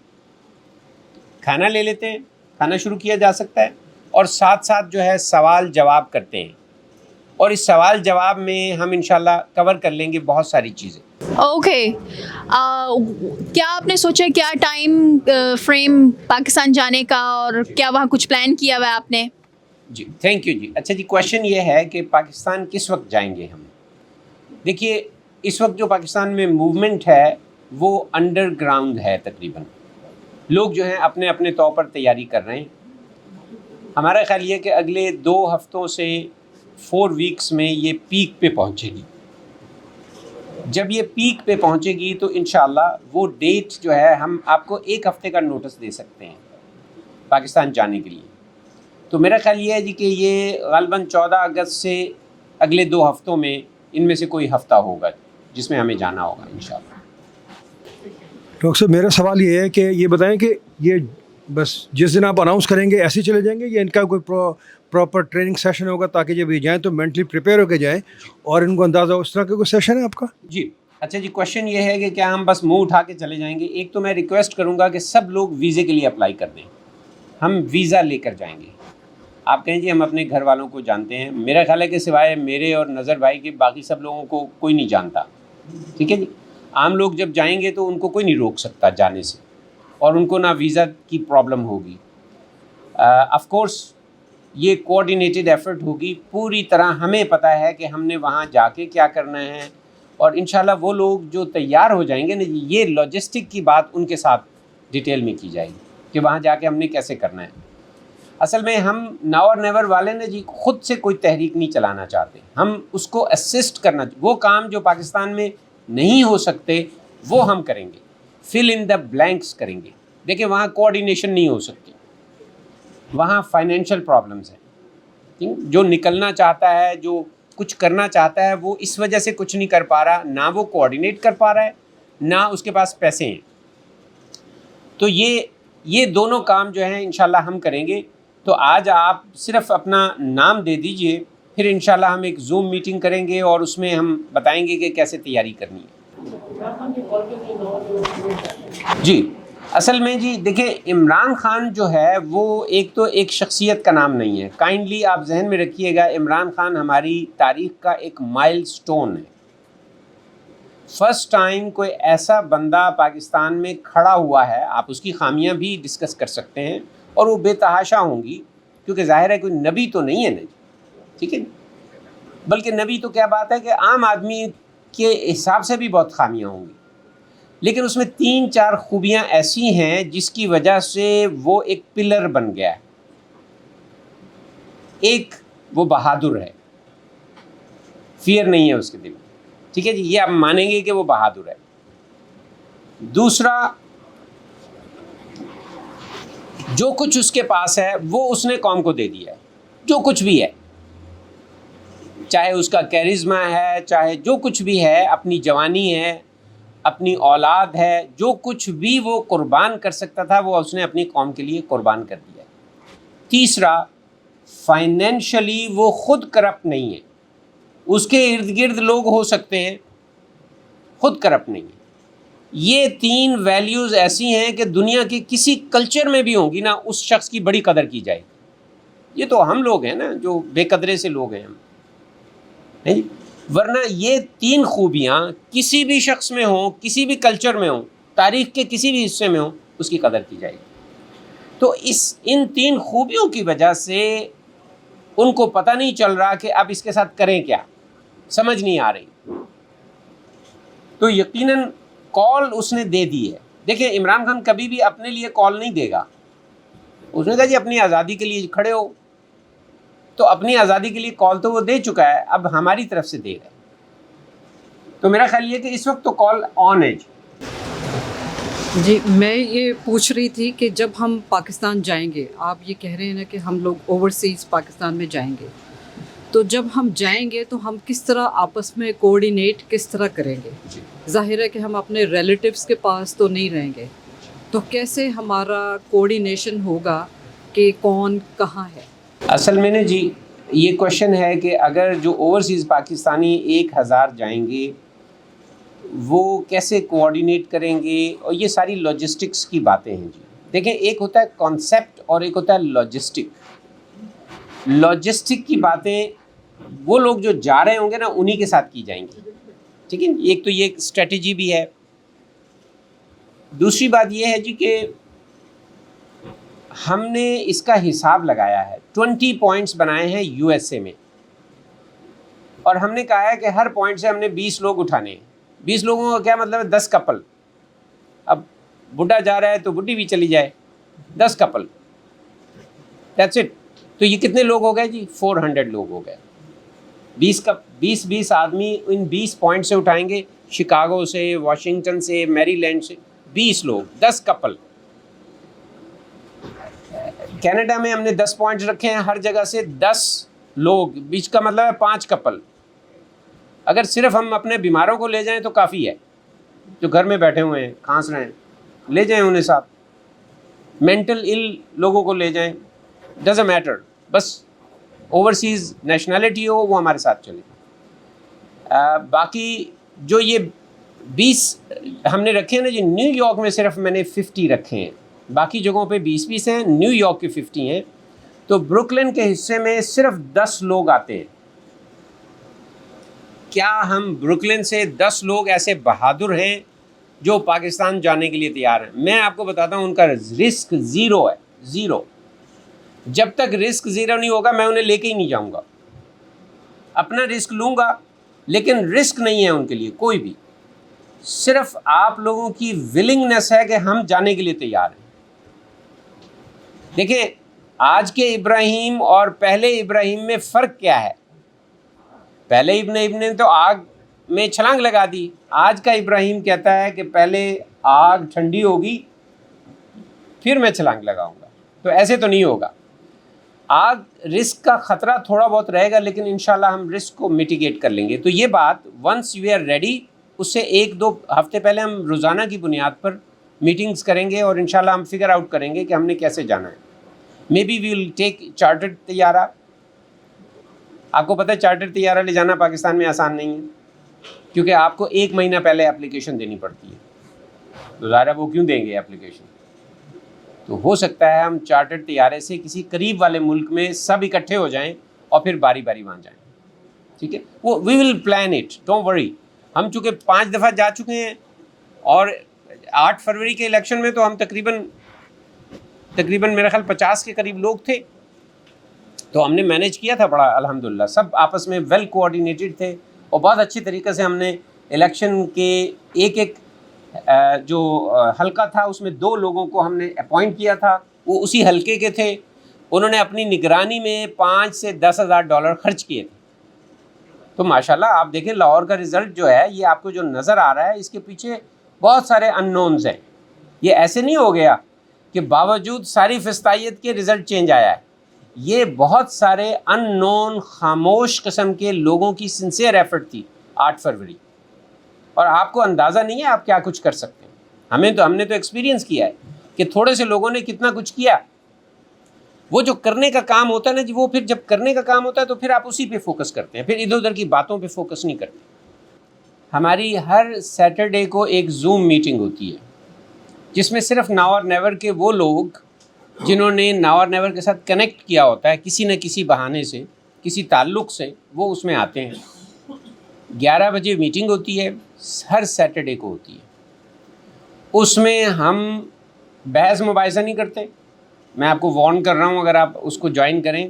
کھانا لے لیتے ہیں، کھانا شروع کیا جا سکتا ہے، اور ساتھ ساتھ جو ہے سوال جواب کرتے ہیں، اور اس سوال جواب میں ہم انشاءاللہ کور کر لیں گے بہت ساری چیزیں۔ اوکے، کیا آپ نے سوچا کیا ٹائم فریم پاکستان جانے کا، اور کیا وہاں کچھ پلان کیا ہوا ہے آپ نے؟ جی تھینک یو جی۔ اچھا جی، کویشچن یہ ہے کہ پاکستان کس وقت جائیں گے ہم؟ دیکھیے، اس وقت جو پاکستان میں موومنٹ ہے وہ انڈر گراؤنڈ ہے، تقریباً لوگ جو ہیں اپنے اپنے طور پر تیاری کر رہے ہیں۔ ہمارا خیال یہ ہے کہ اگلے 2 ہفتوں سے 4 ویکس میں یہ پیک پہ پہنچے گی۔ جب یہ پیک پہ پہنچے گی تو انشاءاللہ وہ ڈیٹ جو ہے ہم آپ کو 1 ہفتے کا نوٹس دے سکتے ہیں پاکستان جانے کے لیے۔ تو میرا خیال یہ ہے جی کہ یہ غالباً 14 اگست سے اگلے 2 ہفتوں میں ان میں سے کوئی ہفتہ ہوگا جس میں ہمیں جانا ہوگا انشاءاللہ۔ ڈاکٹر صاحب، میرا سوال یہ ہے کہ یہ بتائیں کہ یہ بس جس دن آپ اناؤنس کریں گے ایسے چلے جائیں گے، یا ان کا کوئی پراپر ٹریننگ سیشن ہوگا تاکہ جب یہ جائیں تو مینٹلی پریپیئر ہو کے جائیں، اور ان کو اندازہ ہو؟ اس طرح کا کوئی سیشن ہے آپ کا؟ جی اچھا جی، کویشچن یہ ہے کہ کیا ہم بس منہ اٹھا کے چلے جائیں گے؟ ایک تو میں ریکویسٹ کروں گا کہ سب لوگ ویزے کے لیے اپلائی کر دیں، ہم ویزا لے کر جائیں گے۔ آپ کہیں جی ہم اپنے گھر والوں کو جانتے ہیں، میرا خیال ہے کہ سوائے میرے اور نظر بھائی کے باقی سب لوگوں کو کوئی نہیں جانتا، ٹھیک ہے جی۔ عام لوگ جب جائیں گے تو ان کو کوئی نہیں روک سکتا جانے سے، اور ان کو نہ ویزا کی پرابلم ہوگی۔ آف کورس یہ کوآرڈینیٹڈ ایفرٹ ہوگی، پوری طرح ہمیں پتہ ہے کہ ہم نے وہاں جا کے کیا کرنا ہے، اور انشاءاللہ وہ لوگ جو تیار ہو جائیں گے نا، یہ لاجسٹک کی بات ان کے ساتھ ڈیٹیل میں کی جائے گی کہ وہاں جا کے ہم نے کیسے کرنا ہے۔ اصل میں ہم ناؤ اور نیور والے نے جی خود سے کوئی تحریک نہیں چلانا چاہتے، ہم اس کو اسسٹ کرنا، وہ کام جو پاکستان میں نہیں ہو سکتے وہ ہم کریں گے، فل ان دا بلینکس کریں گے۔ دیکھیں وہاں کوآرڈینیشن نہیں ہو سکتی، وہاں فائنینشیل پرابلمز ہیں۔ جو نکلنا چاہتا ہے، جو کچھ کرنا چاہتا ہے، وہ اس وجہ سے کچھ نہیں کر پا رہا، نہ وہ کوآرڈینیٹ کر پا رہا ہے، نہ اس کے پاس پیسے ہیں۔ تو یہ دونوں کام جو ہیں انشاءاللہ ہم کریں گے۔ تو آج آپ صرف اپنا نام دے دیجئے، پھر انشاءاللہ ہم ایک زوم میٹنگ کریں گے اور اس میں ہم بتائیں گے کہ کیسے تیاری کرنی ہے۔ جی اصل میں جی دیکھیں، عمران خان جو ہے وہ ایک شخصیت کا نام نہیں ہے، کائنڈلی آپ ذہن میں رکھیے گا، عمران خان ہماری تاریخ کا ایک مائل سٹون ہے۔ فرسٹ ٹائم کوئی ایسا بندہ پاکستان میں کھڑا ہوا ہے، آپ اس کی خامیاں بھی ڈسکس کر سکتے ہیں اور وہ بے تحاشا ہوں گی، کیونکہ ظاہر ہے کوئی نبی تو نہیں ہے نا، ٹھیک ہے، بلکہ نبی تو کیا بات ہے کہ عام آدمی کے حساب سے بھی بہت خامیاں ہوں گی، لیکن اس میں 3-4 خوبیاں ایسی ہیں جس کی وجہ سے وہ ایک پلر بن گیا ہے۔ ایک، وہ بہادر ہے، فیئر نہیں ہے اس کے دل میں، ٹھیک ہے جی، یہ آپ مانیں گے کہ وہ بہادر ہے۔ دوسرا، جو کچھ اس کے پاس ہے وہ اس نے قوم کو دے دیا ہے، جو کچھ بھی ہے، چاہے اس کا کیرزما ہے، چاہے جو کچھ بھی ہے، اپنی جوانی ہے، اپنی اولاد ہے، جو کچھ بھی وہ قربان کر سکتا تھا وہ اس نے اپنی قوم کے لیے قربان کر دیا ہے۔ تیسرا، فائنینشلی وہ خود کرپٹ نہیں ہے، اس کے ارد گرد لوگ ہو سکتے ہیں، خود کرپٹ نہیں ہے۔ یہ تین ویلیوز ایسی ہیں کہ دنیا کے کسی کلچر میں بھی ہوں گی نا، اس شخص کی بڑی قدر کی جائے گی۔ یہ تو ہم لوگ ہیں نا جو بے قدرے سے لوگ ہیں ہم، نہیں؟ ورنہ یہ تین خوبیاں کسی بھی شخص میں ہوں، کسی بھی کلچر میں ہوں، تاریخ کے کسی بھی حصے میں ہوں، اس کی قدر کی جائے گی۔ تو ان تین خوبیوں کی وجہ سے ان کو پتہ نہیں چل رہا کہ اب اس کے ساتھ کریں کیا، سمجھ نہیں آ رہی۔ تو یقیناً کال اس نے دے دی ہے۔ دیکھیں عمران خان کبھی بھی اپنے لیے کال نہیں دے گا، اس نے کہا جی اپنی آزادی کے لیے کھڑے ہو، تو اپنی آزادی کے لیے کال تو وہ دے چکا ہے، اب ہماری طرف سے دے گا۔ تو میرا خیال یہ کہ اس وقت تو کال آن ہے۔ جی میں یہ پوچھ رہی تھی کہ جب ہم پاکستان جائیں گے، آپ یہ کہہ رہے ہیں نا کہ ہم لوگ اوورسیز پاکستان میں جائیں گے، تو جب ہم جائیں گے تو ہم کس طرح آپس میں کوآرڈینیٹ کس طرح کریں گے؟ ظاہر ہے کہ ہم اپنے ریلیٹیوز کے پاس تو نہیں رہیں گے، تو کیسے ہمارا کوآرڈینیشن ہوگا کہ کون کہاں ہے؟ اصل میں نے جی یہ کوشچن ہے کہ اگر جو اوورسیز پاکستانی 1000 جائیں گے وہ کیسے کوآرڈینیٹ کریں گے، اور یہ ساری لاجسٹکس کی باتیں ہیں جی۔ دیکھیں ایک ہوتا ہے کانسیپٹ اور ایک ہوتا ہے لاجسٹک۔ لاجسٹک کی باتیں وہ لوگ جو جا رہے ہوں گے نا انہی کے ساتھ کی جائیں گی، ٹھیک ہے۔ ایک تو یہ اسٹریٹجی بھی ہے۔ دوسری بات یہ ہے جی کہ ہم نے اس کا حساب لگایا ہے، 20 پوائنٹس بنائے ہیں یو ایس اے میں، اور ہم نے کہا ہے کہ ہر پوائنٹ سے ہم نے 20 لوگ اٹھانے ہیں۔ 20 لوگوں کا کیا مطلب ہے؟ 10 کپل۔ اب بڈھا جا رہا ہے تو بڈھی بھی چلی جائے، 10 کپل، دیٹس اٹ۔ تو یہ کتنے لوگ ہو گئے جی؟ 400 لوگ ہو گئے۔ 20 آدمی ان 20 پوائنٹ سے اٹھائیں گے، شکاگو سے، واشنگٹن سے، میری لینڈ سے 20 لوگ، 10 کپل۔ کینیڈا میں ہم نے 10 پوائنٹس رکھے ہیں، ہر جگہ سے 10 لوگ، بیچ کا مطلب ہے 5 کپل۔ اگر صرف ہم اپنے بیماروں کو لے جائیں تو کافی ہے، جو گھر میں بیٹھے ہوئے ہیں کھانس رہے ہیں، لے جائیں انہیں ساتھ۔ مینٹل ال لوگوں کو لے جائیں، ڈزنٹ میٹر، بس اوورسیز نیشنلٹی ہو وہ ہمارے ساتھ چلے۔ باقی جو یہ 20 ہم نے رکھے ہیں نا جی، نیو یارک میں صرف میں نے 50 رکھے ہیں، باقی جگہوں پہ 20 ہیں، نیو یارک کے 50 ہیں۔ تو بروکلن کے حصے میں صرف 10 لوگ آتے ہیں۔ کیا ہم بروکلن سے 10 لوگ ایسے بہادر ہیں جو پاکستان جانے کے لیے تیار ہیں؟ میں آپ کو بتاتا ہوں ان کا رسک زیرو ہے، زیرو۔ جب تک رسک زیرو نہیں ہوگا میں انہیں لے کے ہی نہیں جاؤں گا۔ اپنا رسک لوں گا لیکن رسک نہیں ہے ان کے لیے کوئی بھی، صرف آپ لوگوں کی ولنگنس ہے کہ ہم جانے کے لیے تیار ہیں۔ دیکھیں آج کے ابراہیم اور پہلے ابراہیم میں فرق کیا ہے؟ پہلے ابن نے تو آگ میں چھلانگ لگا دی، آج کا ابراہیم کہتا ہے کہ پہلے آگ ٹھنڈی ہوگی پھر میں چھلانگ لگاؤں گا۔ تو ایسے تو نہیں ہوگا، آگ رسک کا خطرہ تھوڑا بہت رہے گا لیکن انشاءاللہ ہم رسک کو میٹیگیٹ کر لیں گے۔ تو یہ بات ونس یو آر ریڈی، اس سے 1-2 ہفتے پہلے ہم روزانہ کی بنیاد پر میٹنگز کریں گے اور انشاءاللہ ہم فگر آؤٹ کریں گے کہ ہم نے کیسے جانا ہے۔ May be we will take chartered طیارہ۔ آپ کو پتہ ہے چارٹر طیارہ لے جانا پاکستان میں آسان نہیں ہے، کیونکہ آپ کو 1 مہینہ پہلے اپلیکیشن دینی پڑتی ہے۔ تو ظاہر ہے وہ کیوں دیں گے اپلیکیشن؟ تو ہو سکتا ہے ہم چارٹر طیارے سے کسی قریب والے ملک میں سب اکٹھے ہو جائیں اور پھر باری باری وہاں جائیں، ٹھیک ہے؟ وہ we will plan it, don't worry. ہم چونکہ 5 دفعہ جا چکے ہیں اور 8 فروری کے الیکشن میں تو ہم تقریباً میرا خیال 50 کے قریب لوگ تھے، تو ہم نے مینیج کیا تھا بڑا الحمدللہ، سب آپس میں ویل کوآرڈینیٹڈ تھے اور بہت اچھی طریقے سے ہم نے الیکشن کے ایک جو حلقہ تھا اس میں 2 لوگوں کو ہم نے اپوائنٹ کیا تھا، وہ اسی حلقے کے تھے، انہوں نے اپنی نگرانی میں 5 سے 10 ہزار ڈالر خرچ کیے تھے۔ تو ماشاءاللہ آپ دیکھیں لاہور کا رزلٹ جو ہے یہ آپ کو جو نظر آ رہا ہے اس کے پیچھے بہت سارے ان نونز ہیں۔ یہ ایسے نہیں ہو گیا کہ باوجود ساری فستائیت کے رزلٹ چینج آیا ہے. یہ بہت سارے ان نون خاموش قسم کے لوگوں کی سنسیئر ایفرٹ تھی 8 فروری, اور آپ کو اندازہ نہیں ہے آپ کیا کچھ کر سکتے ہیں. ہم نے تو ایکسپیرینس کیا ہے کہ تھوڑے سے لوگوں نے کتنا کچھ کیا. وہ جو کرنے کا کام ہوتا ہے نا جی, وہ پھر جب کرنے کا کام ہوتا ہے تو پھر آپ اسی پہ فوکس کرتے ہیں, پھر ادھر ادھر کی باتوں پہ فوکس نہیں کرتے. ہماری ہر سیٹرڈے کو ایک زوم میٹنگ ہوتی ہے جس میں صرف ناؤ اور نیور کے وہ لوگ جنہوں نے ناؤ اور نیور کے ساتھ کنیکٹ کیا ہوتا ہے کسی نہ کسی بہانے سے, کسی تعلق سے, وہ اس میں آتے ہیں. 11 بجے میٹنگ ہوتی ہے, ہر سیٹرڈے کو ہوتی ہے. اس میں ہم بحث مباحثہ نہیں کرتے. میں آپ کو وارن کر رہا ہوں اگر آپ اس کو جوائن کریں.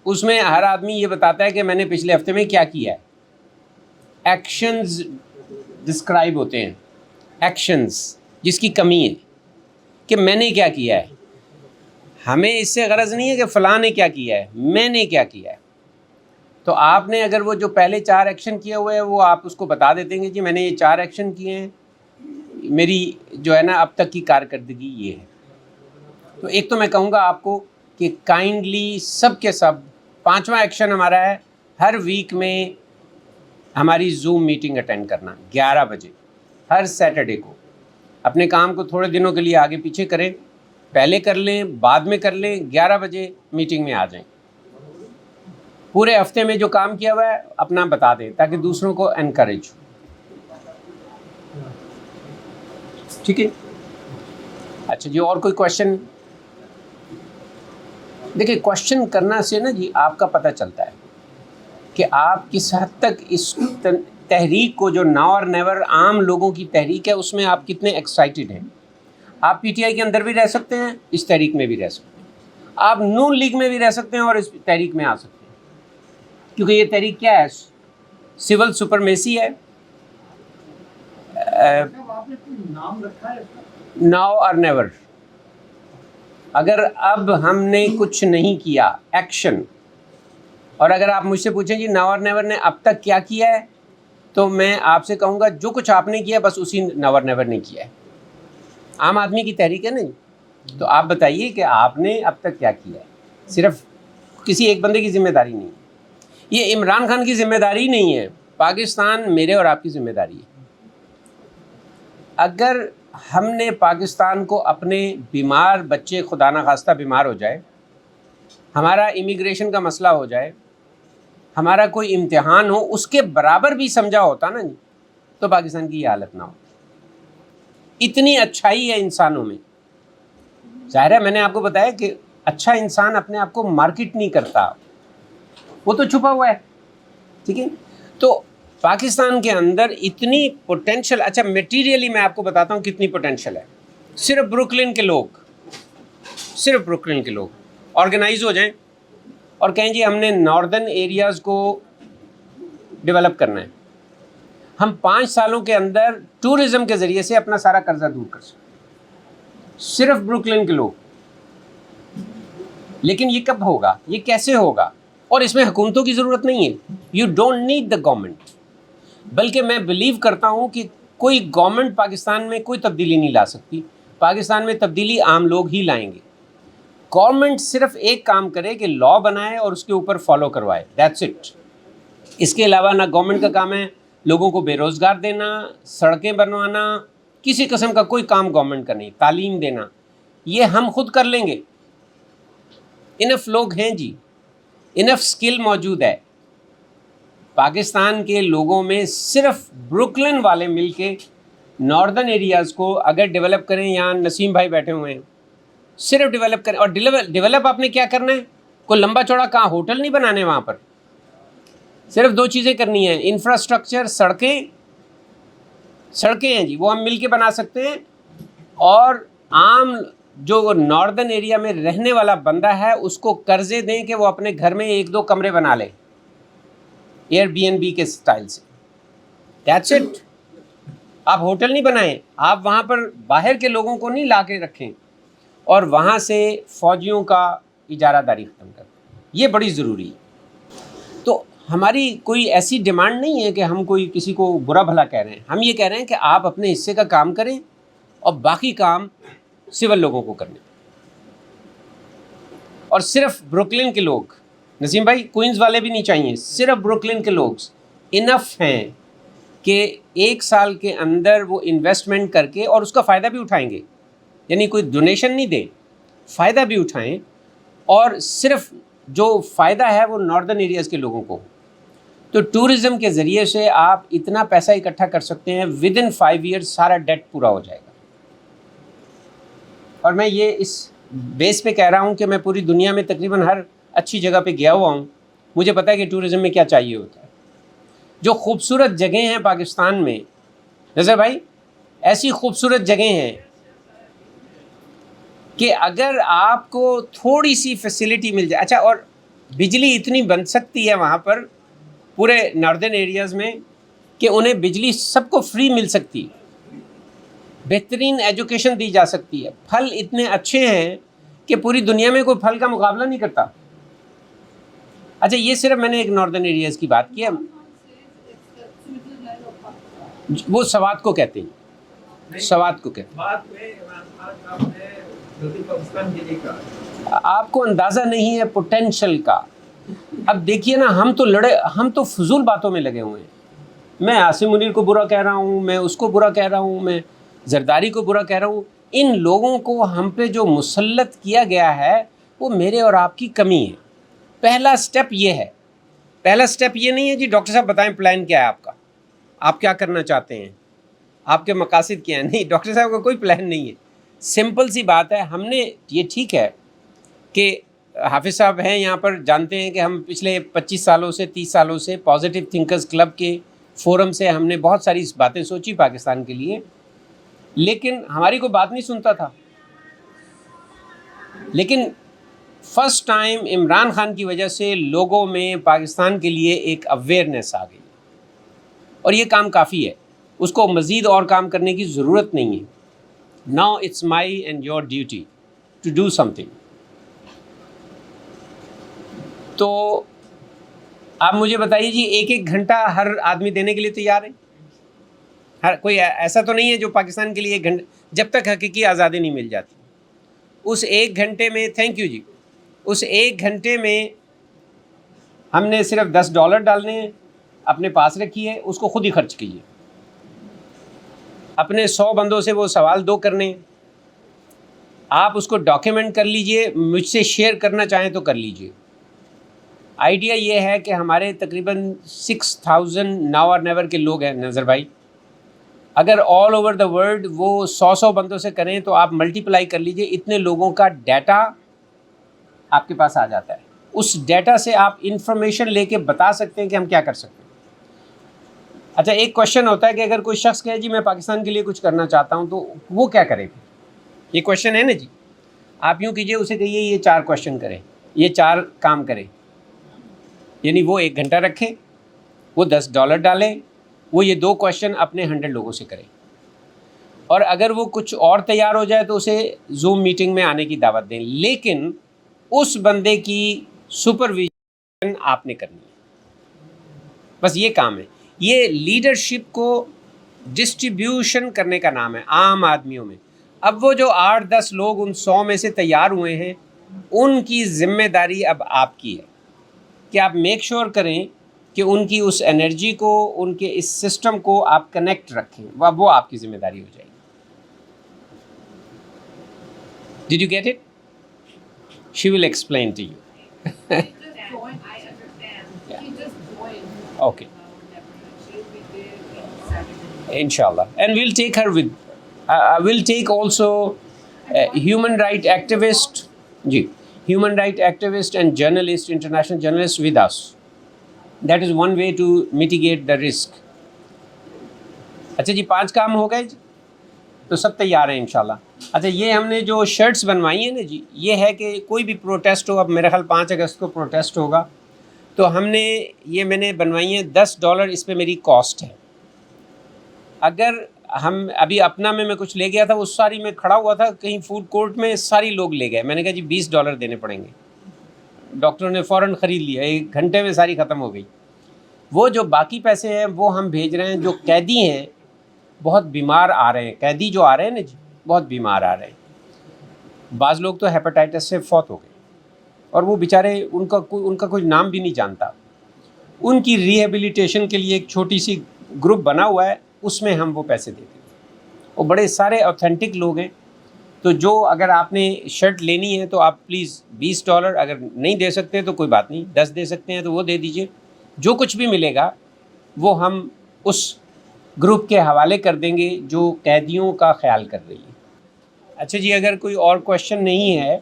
اس میں ہر آدمی یہ بتاتا ہے کہ میں نے پچھلے ہفتے میں کیا کیا ہے. ایکشنز ڈسکرائب ہوتے ہیں, ایکشنز جس کی کمی ہے کہ میں نے کیا کیا ہے. ہمیں اس سے غرض نہیں ہے کہ فلاں نے کیا کیا ہے, میں نے کیا کیا ہے. تو آپ نے اگر وہ جو پہلے 4 ایکشن کیے ہوئے ہیں وہ آپ اس کو بتا دیتے ہیں کہ میں نے یہ 4 ایکشن کیے ہیں, میری جو ہے نا اب تک کی کارکردگی یہ ہے. تو ایک تو میں کہوں گا آپ کو کہ کائنڈلی سب کے سب 5واں ایکشن ہمارا ہے ہر ویک میں ہماری زوم میٹنگ اٹینڈ کرنا 11 بجے ہر سیٹرڈے کو. اپنے کام کو تھوڑے دنوں کے لیے آگے پیچھے کریں, پہلے کر لیں بعد میں کر لیں, 11 بجے میٹنگ میں آ جائیں. پورے ہفتے میں جو کام کیا ہوا ہے اپنا بتا دیں تاکہ دوسروں کو انکریج ہو. ٹھیک ہے. اچھا جی, اور کوئی کوشچن؟ دیکھیں کوشچن کرنا سے نا جی آپ کا پتہ چلتا ہے کہ آپ کس حد تک اس تحریک کو, جو ناؤ اور نیور عام لوگوں کی تحریک ہے, اس میں آپ کتنے ایکسائٹیڈ ہیں. آپ پی ٹی آئی کے اندر بھی رہ سکتے ہیں, اس تحریک میں بھی رہ سکتے ہیں, آپ نون لیگ میں بھی رہ سکتے ہیں اور اس تحریک میں آ سکتے ہیں, کیونکہ یہ تحریک کیا ہے, سول سپرمیسی ہے. ناؤ اور نیور. اگر اب ہم نے کچھ نہیں کیا ایکشن, اور اگر آپ مجھ سے پوچھیں جی ناؤ اور نیور نے اب تک کیا کیا ہے, تو میں آپ سے کہوں گا جو کچھ آپ نے کیا بس اسی ناؤ اور نیور نے کیا ہے. عام آدمی کی تحریک ہے نہیں, تو آپ بتائیے کہ آپ نے اب تک کیا کیا ہے. صرف کسی ایک بندے کی ذمہ داری نہیں ہے, یہ عمران خان کی ذمہ داری نہیں ہے, پاکستان میرے اور آپ کی ذمہ داری ہے. اگر ہم نے پاکستان کو اپنے بیمار بچے, خدا نخواستہ بیمار ہو جائے, ہمارا امیگریشن کا مسئلہ ہو جائے, ہمارا کوئی امتحان ہو, اس کے برابر بھی سمجھا ہوتا نا جی, تو پاکستان کی یہ حالت نہ ہو. اتنی اچھائی ہے انسانوں میں. ظاہر ہے میں نے آپ کو بتایا کہ اچھا انسان اپنے آپ کو مارکیٹ نہیں کرتا, وہ تو چھپا ہوا ہے. ٹھیک ہے. تو پاکستان کے اندر اتنی پوٹینشل, اچھا میٹیریلی میں آپ کو بتاتا ہوں کتنی پوٹینشل ہے. صرف بروکلن کے لوگ آرگنائز ہو جائیں اور کہیں جی ہم نے ناردرن ایریاز کو ڈیولپ کرنا ہے, ہم 5 سالوں کے اندر ٹورزم کے ذریعے سے اپنا سارا قرضہ دور کر سکیں. صرف بروکلن کے لوگ. لیکن یہ کب ہوگا, یہ کیسے ہوگا؟ اور اس میں حکومتوں کی ضرورت نہیں ہے. You don't need the government. بلکہ میں بلیو کرتا ہوں کہ کوئی گورنمنٹ پاکستان میں کوئی تبدیلی نہیں لا سکتی. پاکستان میں تبدیلی عام لوگ ہی لائیں گے. گورنمنٹ صرف ایک کام کرے کہ لا بنائے اور اس کے اوپر فالو کروائے, دیٹس اٹ. اس کے علاوہ نہ گورنمنٹ کا کام ہے لوگوں کو بے روزگار دینا, سڑکیں بنوانا, کسی قسم کا کوئی کام گورنمنٹ کا نہیں. تعلیم دینا یہ ہم خود کر لیں گے. انف لوگ ہیں جی, انف سکل موجود ہے. پاکستان کے لوگوں میں صرف بروکلن والے مل کے ناردرن ایریاز کو اگر ڈیولپ کریں, یہاں نسیم بھائی بیٹھے ہوئے ہیں, صرف ڈیولپ کریں. اور ڈیولپ آپ نے کیا کرنا ہے, کوئی لمبا چوڑا کہاں ہوٹل نہیں بنانے وہاں پر. صرف 2 چیزیں کرنی ہیں, انفراسٹرکچر, سڑکیں ہیں جی وہ ہم مل کے بنا سکتے ہیں, اور عام جو ناردرن ایریا میں رہنے والا بندہ ہے اس کو قرضے دیں کہ وہ اپنے گھر میں 1-2 کمرے بنا لے ایئر بی این بی کے سٹائل سے. That's it. آپ ہوٹل نہیں بنائیں, آپ وہاں پر باہر کے لوگوں کو نہیں لا کے رکھیں اور وہاں سے فوجیوں کا اجارہ داری ختم کریں. یہ بڑی ضروری ہے. تو ہماری کوئی ایسی ڈیمانڈ نہیں ہے کہ ہم کوئی کسی کو برا بھلا کہہ رہے ہیں. ہم یہ کہہ رہے ہیں کہ آپ اپنے حصے کا کام کریں اور باقی کام سول لوگوں کو کرنے. اور صرف بروکلن کے لوگ، نسیم بھائی کوئنز والے بھی نہیں چاہیے، صرف بروکلن کے لوگ انف ہیں کہ 1 سال کے اندر وہ انویسٹمنٹ کر کے اور اس کا فائدہ بھی اٹھائیں گے، یعنی کوئی ڈونیشن نہیں دیں، فائدہ بھی اٹھائیں، اور صرف جو فائدہ ہے وہ ناردرن ایریاز کے لوگوں کو. تو ٹورزم کے ذریعے سے آپ اتنا پیسہ اکٹھا کر سکتے ہیں، ود ان 5 ایئرس سارا ڈیٹ پورا ہو جائے گا. اور میں یہ اس بیس پہ کہہ رہا ہوں کہ میں پوری دنیا میں تقریباً ہر اچھی جگہ پہ گیا ہوا ہوں، مجھے پتہ ہے کہ ٹورزم میں کیا چاہیے ہوتا ہے. جو خوبصورت جگہیں ہیں پاکستان میں، نظر بھائی ایسی خوبصورت جگہیں ہیں کہ اگر آپ کو تھوڑی سی فیسلٹی مل جائے، اچھا اور بجلی اتنی بن سکتی ہے وہاں پر پورے ناردرن ایریاز میں کہ انہیں بجلی سب کو فری مل سکتی ہے، بہترین ایجوکیشن دی جا سکتی ہے، پھل اتنے اچھے ہیں کہ پوری دنیا میں کوئی پھل کا مقابلہ نہیں کرتا. اچھا یہ صرف میں نے ایک ناردرن ایریاز کی بات کی ہے، وہ سوات کو کہتے ہیں، سوات کو کہتے ہیں. آپ کو اندازہ نہیں ہے پوٹینشل کا. اب دیکھیے نا، ہم تو فضول باتوں میں لگے ہوئے ہیں. میں عاصم منیر کو برا کہہ رہا ہوں، میں اس کو برا کہہ رہا ہوں، میں زرداری کو برا کہہ رہا ہوں. ان لوگوں کو ہم پہ جو مسلط کیا گیا ہے وہ میرے اور آپ کی کمی ہے. پہلا سٹیپ یہ ہے، پہلا سٹیپ یہ نہیں ہے جی ڈاکٹر صاحب بتائیں پلان کیا ہے آپ کا، آپ کیا کرنا چاہتے ہیں، آپ کے مقاصد کیا ہیں. نہیں، ڈاکٹر صاحب کا کوئی پلان نہیں ہے. سمپل سی بات ہے، ہم نے یہ ٹھیک ہے کہ حافظ صاحب ہیں یہاں پر، جانتے ہیں کہ ہم پچھلے 25 سالوں سے 30 سالوں سے پازیٹیو تھنکرز کلب کے فورم سے ہم نے بہت ساری باتیں سوچی پاکستان کے لیے، لیکن ہماری کوئی بات نہیں سنتا تھا. لیکن فرسٹ ٹائم عمران خان کی وجہ سے لوگوں میں پاکستان کے لیے ایک اویئرنیس آ گئی، اور یہ کام کافی ہے، اس کو مزید اور کام کرنے کی ضرورت نہیں ہے. Now it's my and your duty to do something. تو آپ مجھے بتائیے جی، 1 گھنٹہ ہر آدمی دینے کے لیے تیار ہے؟ ہر کوئی ایسا تو نہیں ہے جو پاکستان کے لیے 1 گھنٹہ، جب تک حقیقی آزادی نہیں مل جاتی. اس 1 گھنٹے میں، تھینک یو جی، اس 1 گھنٹے میں ہم نے صرف $10 ڈالنے ہیں، اپنے پاس رکھیے، اس کو خود ہی خرچ کیجیے. اپنے 100 بندوں سے وہ سوال 2 کرنے، آپ اس کو ڈاکیومنٹ کر لیجئے، مجھ سے شیئر کرنا چاہیں تو کر لیجئے. آئیڈیا یہ ہے کہ ہمارے تقریباً 6000 ناؤ اور نیور کے لوگ ہیں نظر بھائی. اگر آل اوور دا ورلڈ وہ 100 بندوں سے کریں تو آپ ملٹیپلائی کر لیجئے، اتنے لوگوں کا ڈیٹا آپ کے پاس آ جاتا ہے. اس ڈیٹا سے آپ انفارمیشن لے کے بتا سکتے ہیں کہ ہم کیا کر سکتے ہیں. اچھا ایک کویشچن ہوتا ہے کہ اگر کوئی شخص کہے جی میں پاکستان کے لیے کچھ کرنا چاہتا ہوں تو وہ کیا کرے پھر؟ یہ کویشچن ہے نا جی. آپ یوں کیجئے، اسے کہیے یہ 4 کویشچن کرے، یہ 4 کام کرے، یعنی وہ 1 گھنٹہ رکھے، وہ $10 ڈالے، وہ یہ 2 کویشچن اپنے 100 لوگوں سے کرے، اور اگر وہ کچھ اور تیار ہو جائے تو اسے زوم میٹنگ میں آنے کی دعوت دیں. لیکن اس بندے کی سپرویژن آپ نے کرنی ہے. بس یہ کام ہے. یہ لیڈرشپ کو ڈسٹریبیوشن کرنے کا نام ہے عام آدمیوں میں. اب وہ جو 8-10 لوگ ان 100 میں سے تیار ہوئے ہیں، ان کی ذمہ داری اب آپ کی ہے کہ آپ میک شور کریں کہ ان کی اس انرجی کو، ان کے اس سسٹم کو آپ کنیکٹ رکھیں. وہ آپ کی ذمہ داری ہو جائے گی. Did you get it? She will explain to you. He just joined. I understand. Yeah. He just joined. Okay. She'll be there in Saturday. Inshallah. And we'll take her with, we'll take also human right activist, human right activist and journalist, international journalist with us. That is one way to mitigate the risk. اچھا جی 5 کام ہو گئے جی، تو سب تیار ہیں انشاءاللہ. اچھا یہ ہم نے جو شرٹس بنوائی ہیں نا جی، یہ ہے کہ کوئی بھی پروٹیسٹ ہو، اب میرے خیال 5 اگست کو پروٹیسٹ ہوگا، تو ہم نے یہ میں نے بنوائی ہیں. $10 اس پہ میری کاسٹ ہے. اگر ہم ابھی اپنا میں کچھ لے گیا تھا، وہ ساری میں کھڑا ہوا تھا کہیں فوڈ کورٹ میں، ساری لوگ لے گئے. میں نے کہا جی $20 دینے پڑیں گے. ڈاکٹروں نے فوراً خرید لیا، 1 گھنٹے میں ساری ختم ہو گئی. وہ جو باقی پیسے ہیں وہ ہم بھیج رہے ہیں. جو قیدی ہیں بہت بیمار آ رہے ہیں، قیدی جو آ رہے ہیں نا جی بہت بیمار آ رہے ہیں. بعض لوگ تو ہیپاٹائٹس سے فوت ہو گئے، اور وہ بیچارے ان کا کوئی نام بھی نہیں جانتا. ان کی ریہیبلیٹیشن کے لیے ایک چھوٹی سی گروپ بنا ہوا ہے, اس میں ہم وہ پیسے دیتے ہیں. وہ بڑے سارے اوتھینٹک لوگ ہیں. تو جو اگر آپ نے شرٹ لینی ہے تو آپ پلیز $20, اگر نہیں دے سکتے تو کوئی بات نہیں, 10 دے سکتے ہیں تو وہ دے دیجئے. جو کچھ بھی ملے گا وہ ہم اس گروپ کے حوالے کر دیں گے جو قیدیوں کا خیال کر رہی ہے. اچھا جی, اگر کوئی اور کویشچن نہیں ہے,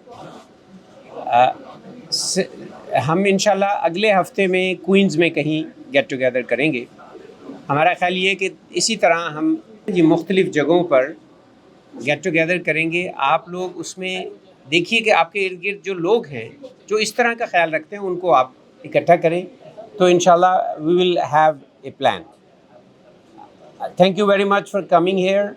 ہم انشاءاللہ اگلے ہفتے میں کوئنز میں کہیں گیٹ ٹوگیدر کریں گے. ہمارا خیال یہ ہے کہ اسی طرح ہم مختلف جگہوں پر گیٹ ٹوگیدر کریں گے. آپ لوگ اس میں دیکھیے کہ آپ کے ارد گرد جو لوگ ہیں جو اس طرح کا خیال رکھتے ہیں ان کو آپ اکٹھا کریں, تو انشاءاللہ we will have a plan. Thank you very much for coming here.